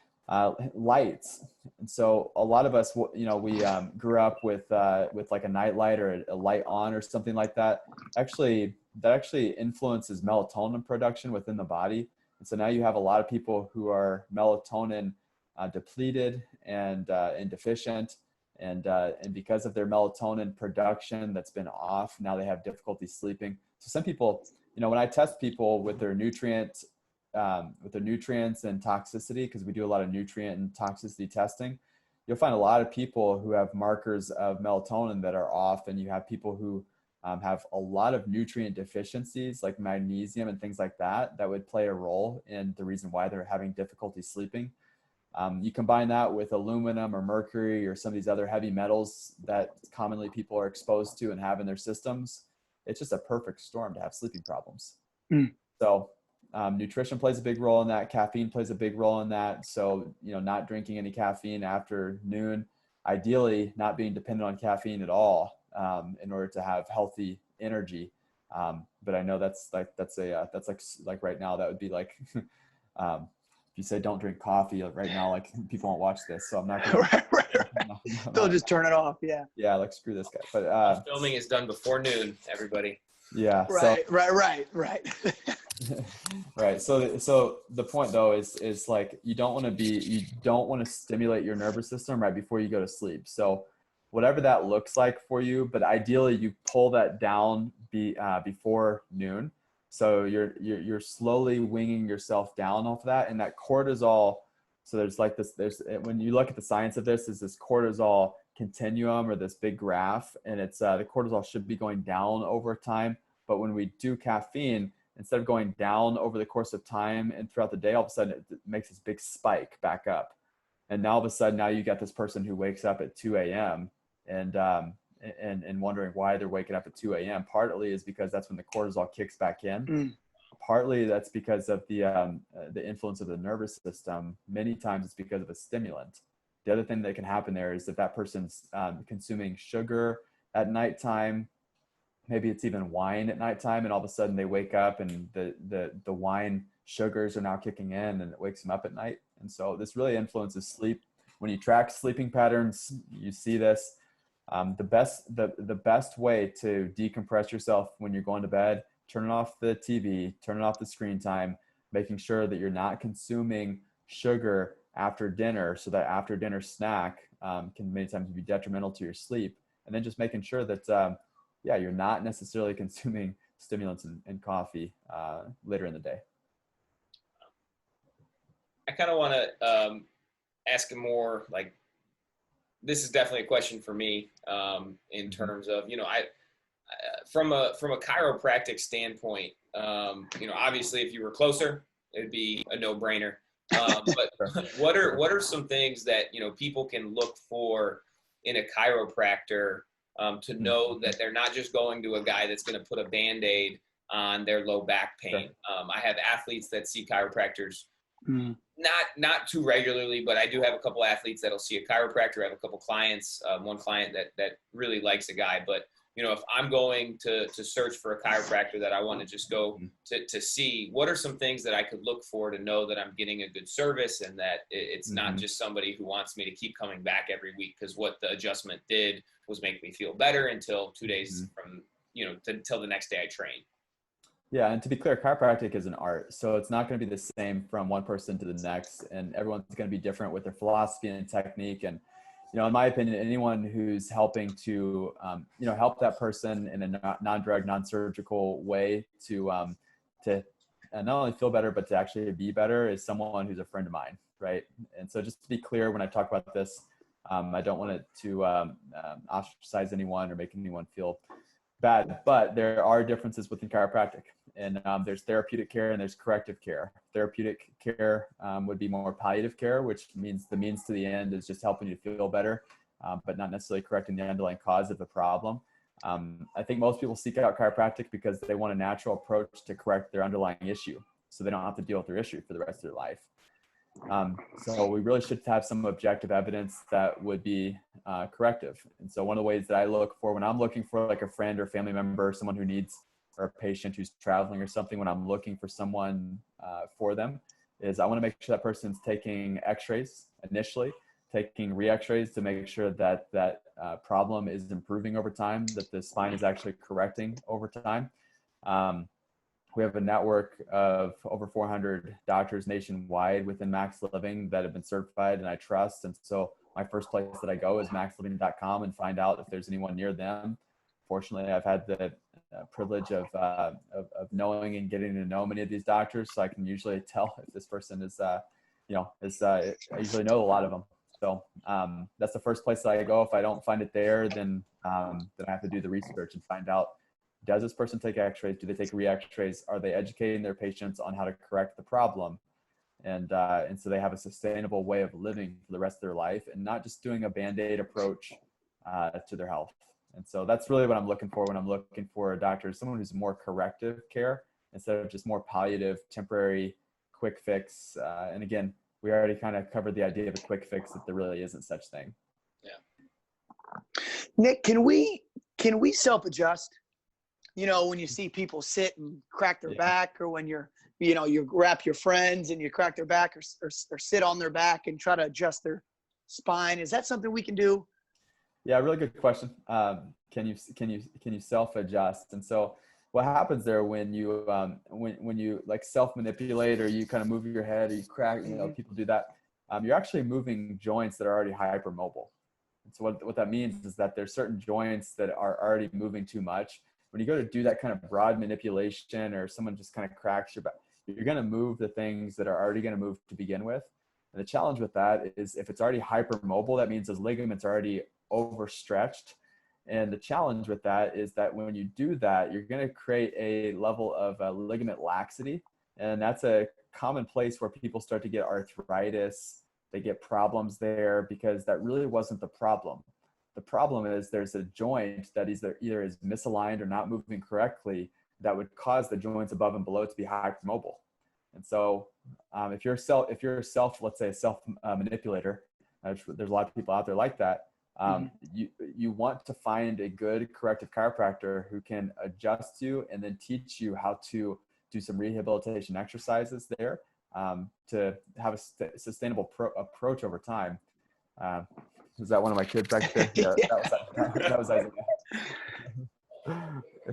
S3: lights. And so a lot of us, we grew up with like a night light or a light on or something like that. That actually influences melatonin production within the body. And so now you have a lot of people who are melatonin depleted and deficient. And because of their melatonin production that's been off, now they have difficulty sleeping. So some people, when I test people with their nutrients and toxicity, because we do a lot of nutrient and toxicity testing, you'll find a lot of people who have markers of melatonin that are off, and you have people who have a lot of nutrient deficiencies like magnesium and things like that would play a role in the reason why they're having difficulty sleeping. You combine that with aluminum or mercury or some of these other heavy metals that commonly people are exposed to and have in their systems. It's just a perfect storm to have sleeping problems. So nutrition plays a big role in that. Caffeine plays a big role in that. So, not drinking any caffeine after noon, ideally not being dependent on caffeine at all in order to have healthy energy. But I know that's like right now, that would be like, if you say don't drink coffee right now, like people won't watch this, so I'm not gonna. Right.
S2: They'll just turn it off. Yeah.
S3: Yeah, like screw this guy. But
S1: filming is done before noon, everybody.
S3: Yeah.
S2: Right.
S3: Right. So the point though is like you don't want to stimulate your nervous system right before you go to sleep. So whatever that looks like for you, but ideally you pull that down before noon. So you're slowly winging yourself down off of that, and that cortisol. So there's like this, when you look at the science of this, is this cortisol continuum or this big graph, and it's the cortisol should be going down over time. But when we do caffeine, instead of going down over the course of time and throughout the day, all of a sudden it makes this big spike back up. And now all of a sudden, now you got this person who wakes up at 2 a.m. and wondering why they're waking up at 2 a.m. Partly is because that's when the cortisol kicks back in. Partly that's because of the influence of the nervous system. Many times it's because of a stimulant. The other thing that can happen there is if that person's consuming sugar at nighttime, maybe it's even wine at nighttime, and all of a sudden they wake up and the wine sugars are now kicking in and it wakes them up at night. And so this really influences sleep. When you track sleeping patterns, you see this. The best way to decompress yourself when you're going to bed, turning off the TV, turning off the screen time, making sure that you're not consuming sugar after dinner, so that after dinner snack can many times be detrimental to your sleep. And then just making sure that you're not necessarily consuming stimulants and coffee later in the day.
S1: I kind of want to ask a more like, this is definitely a question for me in terms of, I from a chiropractic standpoint, obviously if you were closer, it'd be a no-brainer. But what are some things that, people can look for in a chiropractor to know that they're not just going to a guy that's going to put a Band-Aid on their low back pain? I have athletes that see chiropractors not too regularly, but I do have a couple athletes that'll see a chiropractor. I have a couple clients, one client that really likes a guy, but if I'm going to search for a chiropractor that I want to just go to see, what are some things that I could look for to know that I'm getting a good service and that it's not just somebody who wants me to keep coming back every week because what the adjustment did was make me feel better until 2 days from, until the next day I train.
S3: Yeah, and to be clear, chiropractic is an art. So it's not going to be the same from one person to the next, and everyone's going to be different with their philosophy and technique. And, in my opinion, anyone who's helping to, help that person in a non-drug, non-surgical way to not only feel better, but to actually be better is someone who's a friend of mine, right? And so just to be clear, when I talk about this, I don't want it to ostracize anyone or make anyone feel bad, but there are differences within chiropractic, and there's therapeutic care and there's corrective care. Therapeutic care would be more palliative care, which means the means to the end is just helping you feel better, but not necessarily correcting the underlying cause of the problem. I think most people seek out chiropractic because they want a natural approach to correct their underlying issue, so they don't have to deal with their issue for the rest of their life. So we really should have some objective evidence that would be corrective. And so one of the ways that I look for when I'm looking for like a friend or family member, someone who needs, or a patient who's traveling or something, when I'm looking for someone for them, is I want to make sure that person's taking x-rays initially, taking re-x-rays to make sure that that problem is improving over time, that the spine is actually correcting over time. We have a network of over 400 doctors nationwide within Max Living that have been certified and I trust. And so my first place that I go is maxliving.com and find out if there's anyone near them. Fortunately, I've had the privilege of knowing and getting to know many of these doctors, so I can usually tell if this person is, I usually know a lot of them. So that's the first place that I go. If I don't find it there, then I have to do the research and find out, does this person take x-rays? Do they take re-x-rays? Are they educating their patients on how to correct the problem? And so they have a sustainable way of living for the rest of their life and not just doing a Band-Aid approach to their health. And so that's really what I'm looking for when I'm looking for a doctor, someone who's more corrective care instead of just more palliative, temporary, quick fix. And again, we already kind of covered the idea of a quick fix, that there really isn't such thing.
S1: Yeah.
S2: Nick, can we self-adjust? When you see people sit and crack their back, or when you wrap your friends and you crack their back or sit on their back and try to adjust their spine. Is that something we can do?
S3: Yeah, really good question. Can you self-adjust? And so what happens there when you when you like self-manipulate, or you kind of move your head, or you crack, people do that. You're actually moving joints that are already hypermobile. And so what that means is that there's certain joints that are already moving too much. when you go to do that kind of broad manipulation, or someone just kind of cracks your back, you're going to move the things that are already going to move to begin with. And the challenge with that is if it's already hypermobile, that means those ligaments are already overstretched. And the challenge with that is that when you do that, you're going to create a level of ligament laxity. And that's a common place where people start to get arthritis. They get problems there because that really wasn't the problem. The problem is there's a joint that either is misaligned or not moving correctly that would cause the joints above and below to be hypermobile. And so if you're a self, let's say a self manipulator, there's a lot of people out there like that. You want to find a good corrective chiropractor who can adjust you and then teach you how to do some rehabilitation exercises there to have a sustainable approach over time. Is that one of my kids back there? Yeah, that was Isaiah.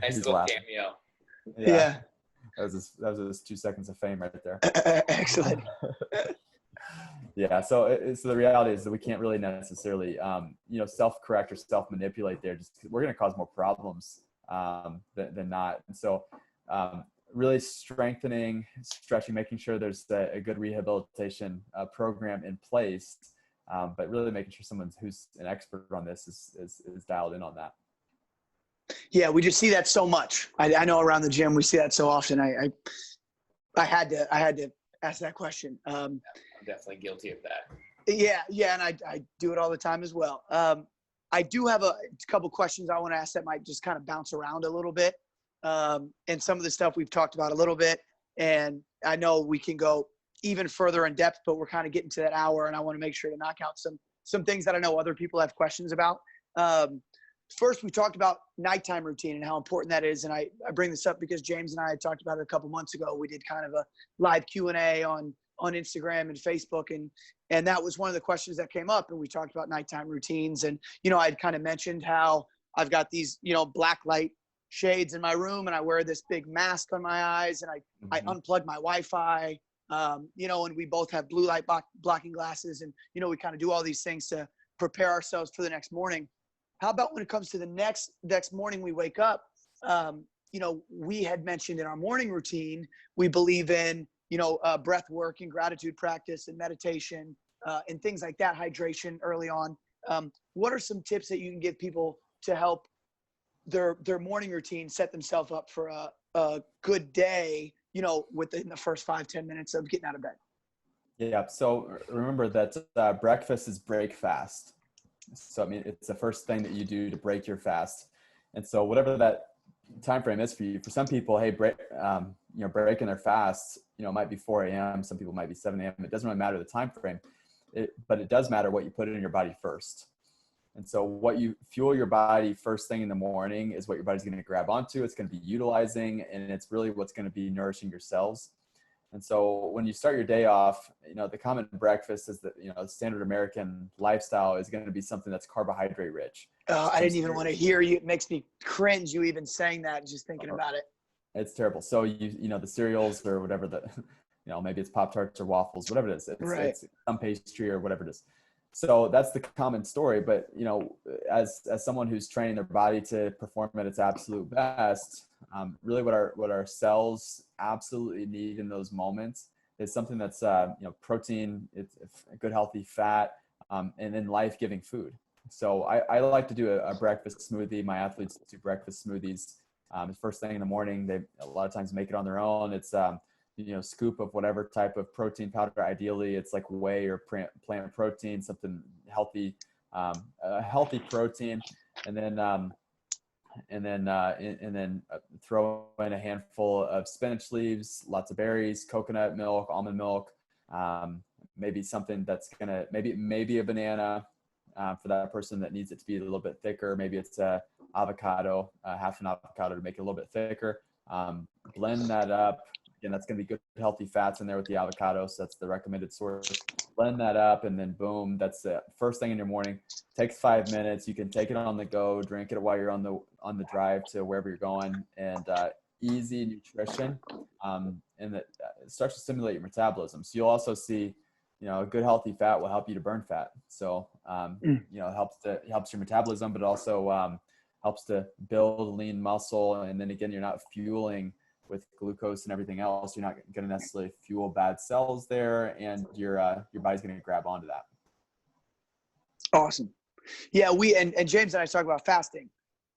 S1: Nice little cameo.
S2: Yeah.
S3: That was his 2 seconds of fame right there.
S2: Excellent.
S3: Yeah. So the reality is that we can't really necessarily, self-correct or self-manipulate there. Just we're going to cause more problems than not. And so really strengthening, stretching, making sure there's a good rehabilitation program in place, but really making sure someone who's an expert on this is dialed in on that.
S2: Yeah, we just see that so much. I know around the gym we see that so often. I had to ask that question.
S1: I'm definitely guilty of that.
S2: Yeah, and I do it all the time as well. I do have a couple questions I want to ask that might just kind of bounce around a little bit. And some of the stuff we've talked about a little bit, and I know we can go even further in depth, but we're kind of getting to that hour, and I want to make sure to knock out some things that I know other people have questions about. First, we talked about nighttime routine and how important that is. And I bring this up because James and I had talked about it a couple months ago. We did kind of a live Q&A on Instagram and Facebook. And that was one of the questions that came up. And we talked about nighttime routines. And, I'd kind of mentioned how I've got these, black light shades in my room, and I wear this big mask on my eyes, and I unplug my Wi-Fi, and we both have blue light blocking glasses. And, we kind of do all these things to prepare ourselves for the next morning. How about when it comes to the next morning we wake up? We had mentioned in our morning routine, we believe in, breath work and gratitude practice and meditation and things like that, hydration early on. What are some tips that you can give people to help their morning routine set themselves up for a good day, within the first 5-10 minutes of getting out of bed? Yeah.
S3: So remember that breakfast is break fast. So, it's the first thing that you do to break your fast. And so whatever that time frame is for you, for some people, hey, breaking their fast, might be 4 a.m. Some people might be 7 a.m. It doesn't really matter the time frame, but it does matter what you put in your body first. And so what you fuel your body first thing in the morning is what your body's going to grab onto. It's going to be utilizing, and it's really what's going to be nourishing your cells. And so when you start your day off, the common breakfast is that, the standard American lifestyle is going to be something that's carbohydrate rich.
S2: I didn't even want to hear you. It makes me cringe, you even saying that, just thinking about it.
S3: It's terrible. So the cereals or whatever maybe it's Pop-Tarts or waffles, whatever it is. It's some pastry or whatever it is. So that's the common story. But, as someone who's training their body to perform at its absolute best, really what our cells absolutely need in those moments is something that's, protein, it's a good healthy fat, and then life-giving food. So I like to do a breakfast smoothie. My athletes do breakfast smoothies. The first thing in the morning, they a lot of times make it on their own. It's, scoop of whatever type of protein powder. Ideally, it's like whey or plant protein, something healthy, a healthy protein, and then throw in a handful of spinach leaves, lots of berries, coconut milk, almond milk, maybe something that's maybe a banana for that person that needs it to be a little bit thicker. Maybe it's a avocado, half an avocado to make it a little bit thicker. Blend that up. Again, that's going to be good healthy fats in there with the avocado. So that's the recommended source. Blend that up, and then boom, that's the first thing in your morning. Takes 5 minutes. You can take it on the go, drink it while you're on the drive to wherever you're going, and easy nutrition. And it starts to stimulate your metabolism. So you'll also see, a good healthy fat will help you to burn fat. So it helps your metabolism, but also helps to build lean muscle. And then again, you're not fueling with glucose and everything else. You're not going to necessarily fuel bad cells there, and your body's going to grab onto that.
S2: Awesome. Yeah, and James and I talk about fasting,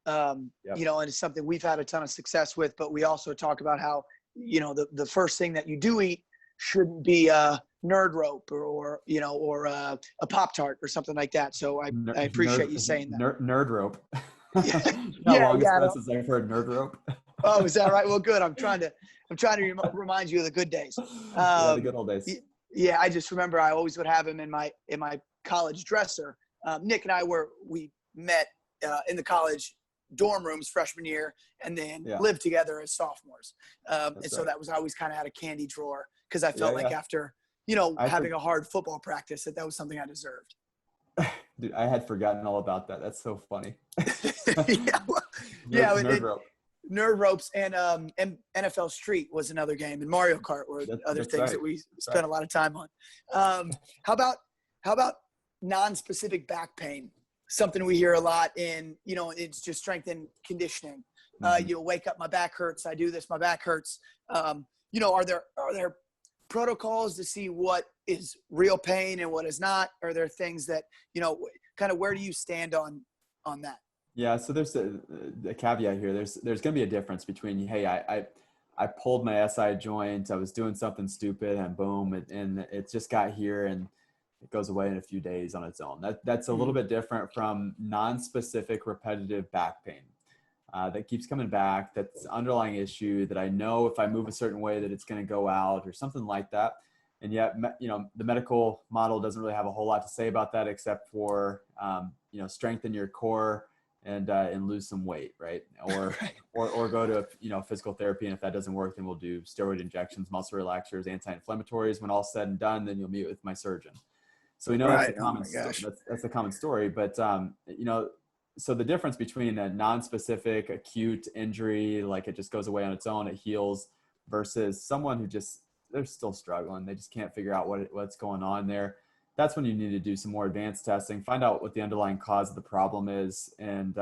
S3: Yep.
S2: you know, and it's something we've had a ton of success with, but we also talk about how, you know, the first thing that you do eat shouldn't be a nerd rope or you know, or a Pop-Tart or something like that. So I appreciate you saying that.
S3: Nerd rope.
S2: Yeah,
S3: Longest
S2: yeah.
S3: process I've heard, nerd rope.
S2: Oh, is that right? Well, good. I'm trying to remind you of the good days.
S3: Yeah, the good old days.
S2: Yeah, I just remember I always would have him in my college dresser. Nick and we met in the college dorm rooms freshman year, and then lived together as sophomores. And so that was always kind of had a candy drawer, because I felt like after, you know, having a hard football practice, that was something I deserved.
S3: Dude, I had forgotten all about that. That's so funny.
S2: Nerd ropes and NFL Street was another game, and Mario Kart were other things that we spent a lot of time on. How about non-specific back pain? Something we hear a lot in, you know, it's just strength and conditioning. You'll wake up, my back hurts. I do this, my back hurts. You know, are there protocols to see what is real pain and what is not? Are there things that, you know, kind of where do you stand on that?
S3: Yeah. So there's a caveat here. There's going to be a difference between, hey, I pulled my SI joint. I was doing something stupid and boom, and it just got here and it goes away in a few days on its own. That's a little bit different from non-specific repetitive back pain that keeps coming back. That's an underlying issue that I know if I move a certain way that it's going to go out or something like that. And yet, you know, the medical model doesn't really have a whole lot to say about that, except for, you know, strengthen your core and lose some weight, right? Or go to, you know, physical therapy. And if that doesn't work, then we'll do steroid injections, muscle relaxers, anti-inflammatories. When all's said and done, then you'll meet with my surgeon. So we know that's a common that's a common story. But you know, so the difference between a non-specific acute injury, like it just goes away on its own, it heals, versus someone who they're still struggling. They just can't figure out what's going on there. That's when you need to do some more advanced testing, find out what the underlying cause of the problem is, and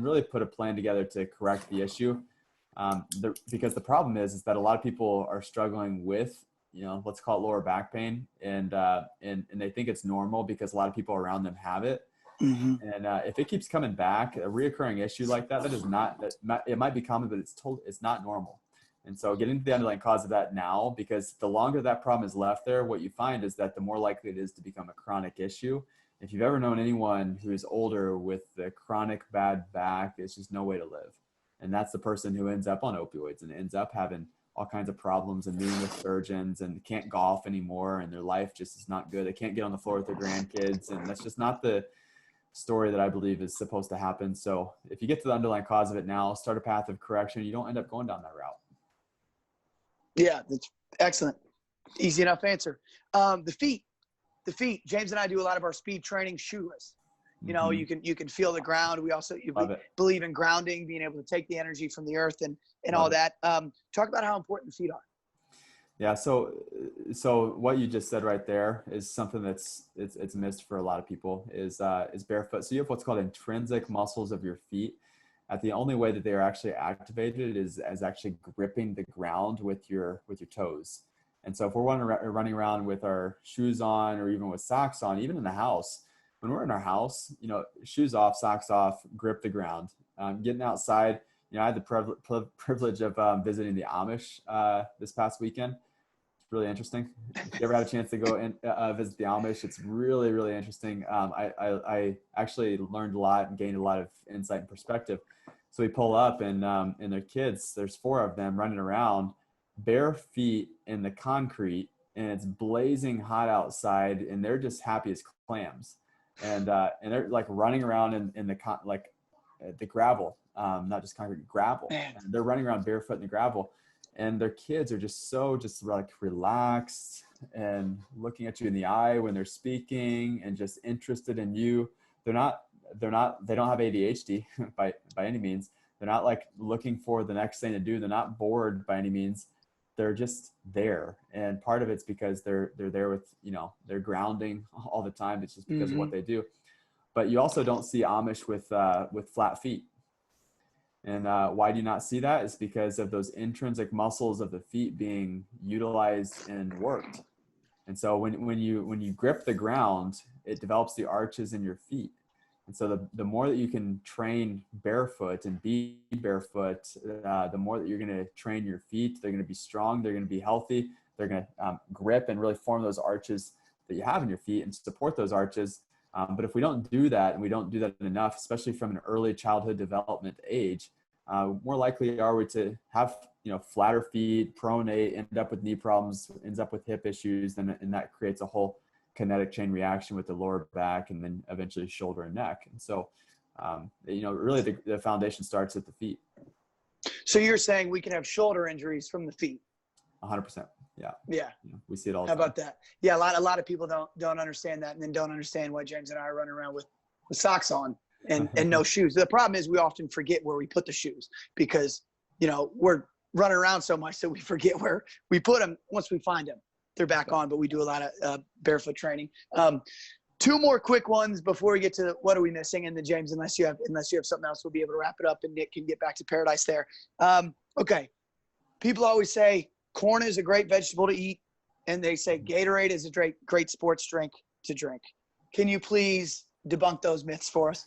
S3: really put a plan together to correct the issue. Because the problem is that a lot of people are struggling with, you know, let's call it lower back pain, and they think it's normal because a lot of people around them have it. Mm-hmm. And if it keeps coming back, a reoccurring issue like that is it might be common, but it's not normal. And so get into the underlying cause of that now, because the longer that problem is left there, what you find is that the more likely it is to become a chronic issue. If you've ever known anyone who is older with the chronic bad back, it's just no way to live. And that's the person who ends up on opioids and ends up having all kinds of problems and meeting with surgeons and can't golf anymore, and their life just is not good. They can't get on the floor with their grandkids, and that's just not the story that I believe is supposed to happen. So if you get to the underlying cause of it now, start a path of correction, you don't end up going down that route.
S2: Yeah, that's excellent. Easy enough answer. The feet. James and I do a lot of our speed training shoeless. You know, you can feel the ground. We also believe in grounding, being able to take the energy from the earth and all that. Talk about how important the feet are.
S3: Yeah. So what you just said right there is something it's missed for a lot of people is barefoot. So you have what's called intrinsic muscles of your feet. The only way that they are actually activated is as actually gripping the ground with your toes. And so if we're running around with our shoes on, or even with socks on, even in the house, when we're in our house, you know, shoes off, socks off, grip the ground. Getting outside, you know, I had the privilege of visiting the Amish this past weekend. It's really interesting. If you ever had a chance to go and visit the Amish, it's really, really interesting. I actually learned a lot and gained a lot of insight and perspective. So we pull up and their kids, there's 4 of them running around bare feet in the concrete, and it's blazing hot outside, and they're just happy as clams. And they're like running around in the gravel, not just concrete, gravel. And they're running around barefoot in the gravel, and their kids are just like relaxed and looking at you in the eye when they're speaking and just interested in you. They don't have ADHD by any means. They're not like looking for the next thing to do. They're not bored by any means. They're just there. And part of it's because they're there with, you know, they're grounding all the time. It's just because of what they do. But you also don't see Amish with flat feet. And why do you not see that? It's because of those intrinsic muscles of the feet being utilized and worked. And so when you grip the ground, it develops the arches in your feet. And so the more that you can train barefoot and be barefoot, the more that you're going to train your feet. They're going to be strong. They're going to be healthy. They're going to grip and really form those arches that you have in your feet and support those arches. But if we don't do that, and we don't do that enough, especially from an early childhood development age, more likely are we to have, flatter feet, pronate, end up with knee problems, ends up with hip issues, and that creates a whole kinetic chain reaction with the lower back and then eventually shoulder and neck. And so, really the foundation starts at the feet.
S2: So you're saying we can have shoulder injuries from the feet?
S3: 100%. Yeah.
S2: Yeah.
S3: We see it all the
S2: time. How about that? Yeah. A lot of people don't understand that, and then don't understand why James and I are running around with socks on and no shoes. The problem is we often forget where we put the shoes because, we're running around so much that we forget where we put them. Once we find them, they're back on, but we do a lot of barefoot training. Two more quick ones before we get to what are we missing, and then James, unless you have something else, we'll be able to wrap it up and Nick can get back to paradise there. Okay. People always say corn is a great vegetable to eat, and they say Gatorade is a great sports drink to drink. Can you please debunk those myths for us?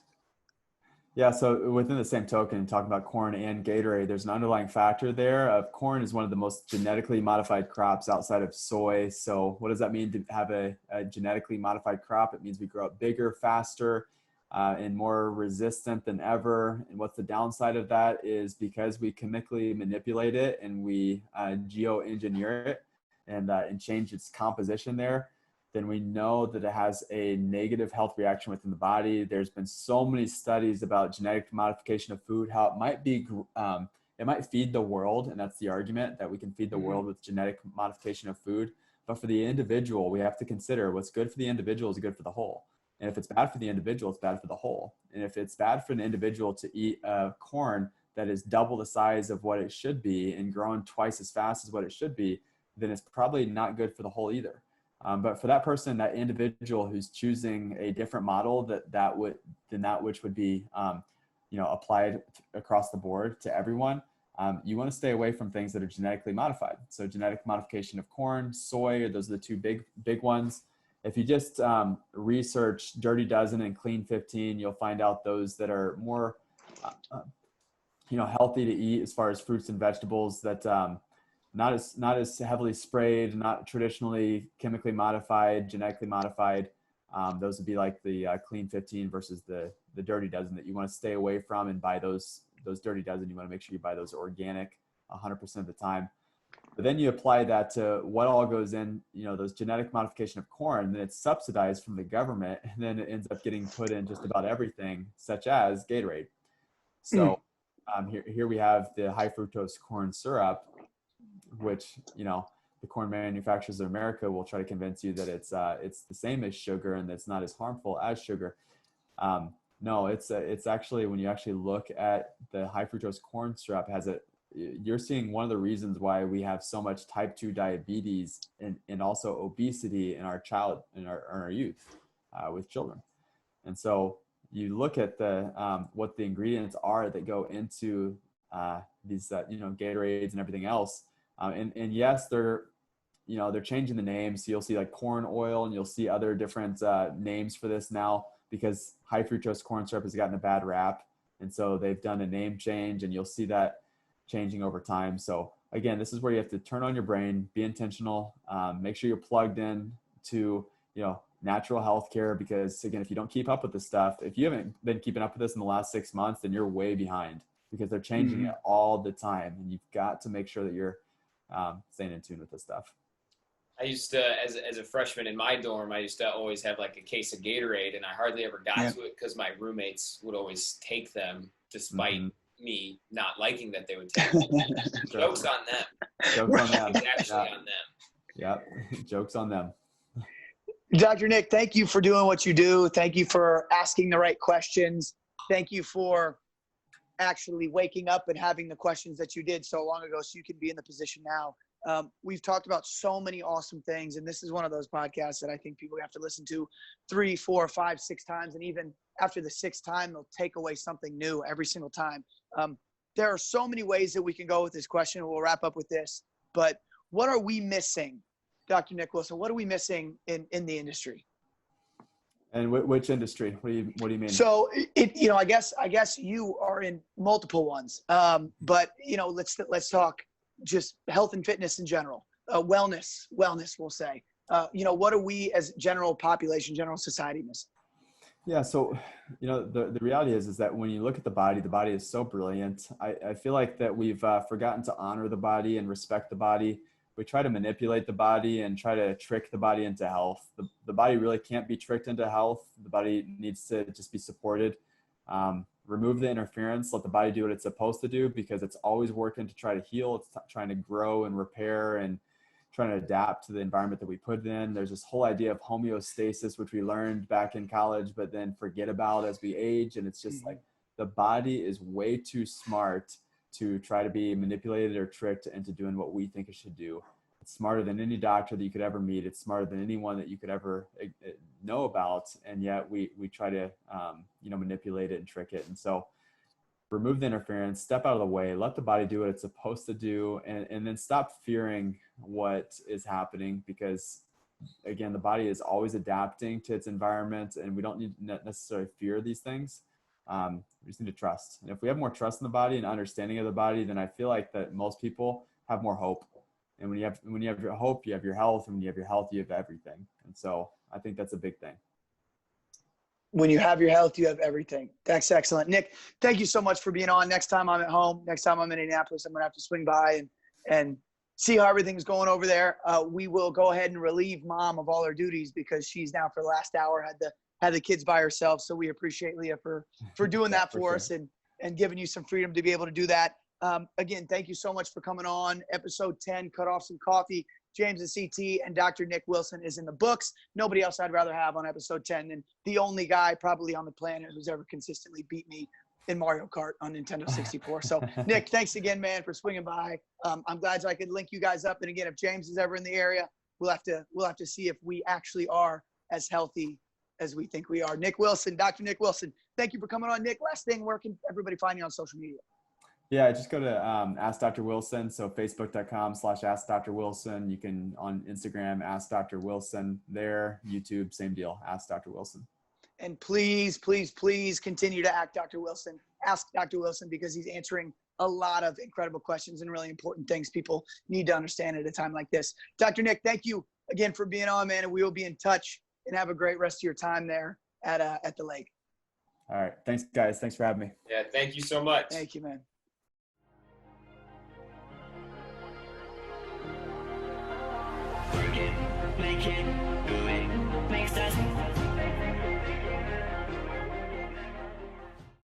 S3: Yeah, so within the same token, talking about corn and Gatorade, there's an underlying factor there of corn is one of the most genetically modified crops outside of soy. So what does that mean to have a genetically modified crop? It means we grow up bigger, faster, and more resistant than ever. And what's the downside of that is because we chemically manipulate it and we geoengineer it and change its composition there, then we know that it has a negative health reaction within the body. There's been so many studies about genetic modification of food, how it might be, it might feed the world. And that's the argument, that we can feed the world with genetic modification of food. But for the individual, we have to consider what's good for the individual is good for the whole. And if it's bad for the individual, it's bad for the whole. And if it's bad for an individual to eat corn that is double the size of what it should be and growing twice as fast as what it should be, then it's probably not good for the whole either. But for that person, that individual who's choosing a different model than that which would be, applied across the board to everyone, you want to stay away from things that are genetically modified. So genetic modification of corn, soy, those are the two big ones. If you just research Dirty Dozen and Clean 15, you'll find out those that are more, healthy to eat as far as fruits and vegetables that not as heavily sprayed, not traditionally chemically modified, genetically modified. Those would be like the Clean 15 versus the Dirty Dozen that you want to stay away from and buy those Dirty Dozen. You want to make sure you buy those organic 100% of the time. But then you apply that to what all goes in, those genetic modification of corn, then it's subsidized from the government, and then it ends up getting put in just about everything, such as Gatorade. So here we have the high fructose corn syrup, which, the corn manufacturers of America will try to convince you that it's the same as sugar and that's not as harmful as sugar. No, it's actually, when you actually look at the high fructose corn syrup, you're seeing one of the reasons why we have so much type 2 diabetes and also obesity in our youth with children. And so you look at what the ingredients are that go into these Gatorades and everything else. And yes, they're changing the names. So you'll see like corn oil, and you'll see other different names for this now because high fructose corn syrup has gotten a bad rap. And so they've done a name change, and you'll see that changing over time. So again, this is where you have to turn on your brain, be intentional, make sure you're plugged in to, natural healthcare, because again, if you don't keep up with this stuff, if you haven't been keeping up with this in the last 6 months, then you're way behind because they're changing it all the time. And you've got to make sure that you're staying in tune with this stuff.
S1: I used to, as a freshman in my dorm, I used to always have like a case of Gatorade, and I hardly ever got to it because my roommates would always take them despite me not liking that they would take them. Joke's on them.
S3: Joke's on them.
S1: It's actually on them.
S3: Yep. Joke's on them.
S2: Dr. Nick, thank you for doing what you do. Thank you for asking the right questions. Thank you for actually waking up and having the questions that you did so long ago so you can be in the position now. We've talked about so many awesome things, and this is one of those podcasts that I think people have to listen to 3, 4, 5, 6 times, and even after the 6th time, they'll take away something new every single time. there are so many ways that we can go with this question. We'll wrap up with this, but what are we missing, Dr. Nick Wilson? What are we missing in the industry?
S3: And which industry? What do you mean?
S2: So I guess you are in multiple ones. But let's talk just health and fitness in general, wellness, we'll say. What are we as general population, general society missing?
S3: Yeah. So, the reality is that when you look at the body is so brilliant. I feel like that we've forgotten to honor the body and respect the body. We try to manipulate the body and try to trick the body into health. The body really can't be tricked into health. The body needs to just be supported. Remove the interference, let the body do what it's supposed to do, because it's always working to try to heal. It's trying to grow and repair and trying to adapt to the environment that we put it in. There's this whole idea of homeostasis, which we learned back in college, but then forget about as we age. And it's just like the body is way too smart to try to be manipulated or tricked into doing what we think it should do. It's smarter than any doctor that you could ever meet. It's smarter than anyone that you could ever know about. And yet we try to, manipulate it and trick it. And so remove the interference, step out of the way, let the body do what it's supposed to do, and then stop fearing what is happening, because again, the body is always adapting to its environment, and we don't need to necessarily fear these things. We just need to trust. And if we have more trust in the body and understanding of the body, then I feel like that most people have more hope. And when you have your hope, you have your health. And when you have your health, you have everything. And so I think that's a big thing.
S2: When you have your health, you have everything. That's excellent. Nick, thank you so much for being on. Next time I'm at home, next time I'm in Indianapolis, I'm going to have to swing by and see how everything's going over there. We will go ahead and relieve Mom of all her duties, because she's now for the last hour had the kids by herself. So we appreciate Leah for doing that for us and giving you some freedom to be able to do that. Again, thank you so much for coming on. Episode 10, Cutoffs and Coffee. James and CT and Dr. Nick Wilson is in the books. Nobody else I'd rather have on episode 10 than the only guy probably on the planet who's ever consistently beat me in Mario Kart on Nintendo 64. So Nick, thanks again, man, for swinging by. I'm glad I could link you guys up. And again, if James is ever in the area, we'll have to see if we actually are as healthy as we think we are. Nick Wilson, Dr. Nick Wilson, thank you for coming on. Nick, last thing, where can everybody find you on social media?
S3: Yeah, just go to Ask Dr. Wilson. So facebook.com/Ask Dr. Wilson. You can on Instagram, Ask Dr. Wilson there. YouTube, same deal, Ask Dr. Wilson.
S2: And please, please, please continue to ask Dr. Wilson, because he's answering a lot of incredible questions and really important things people need to understand at a time like this. Dr. Nick, thank you again for being on, man. And we will be in touch, and have a great rest of your time there at the lake.
S3: All right. Thanks, guys. Thanks for having me.
S1: Yeah, thank you so much.
S2: Thank you, man.
S4: Make it, do it, makes us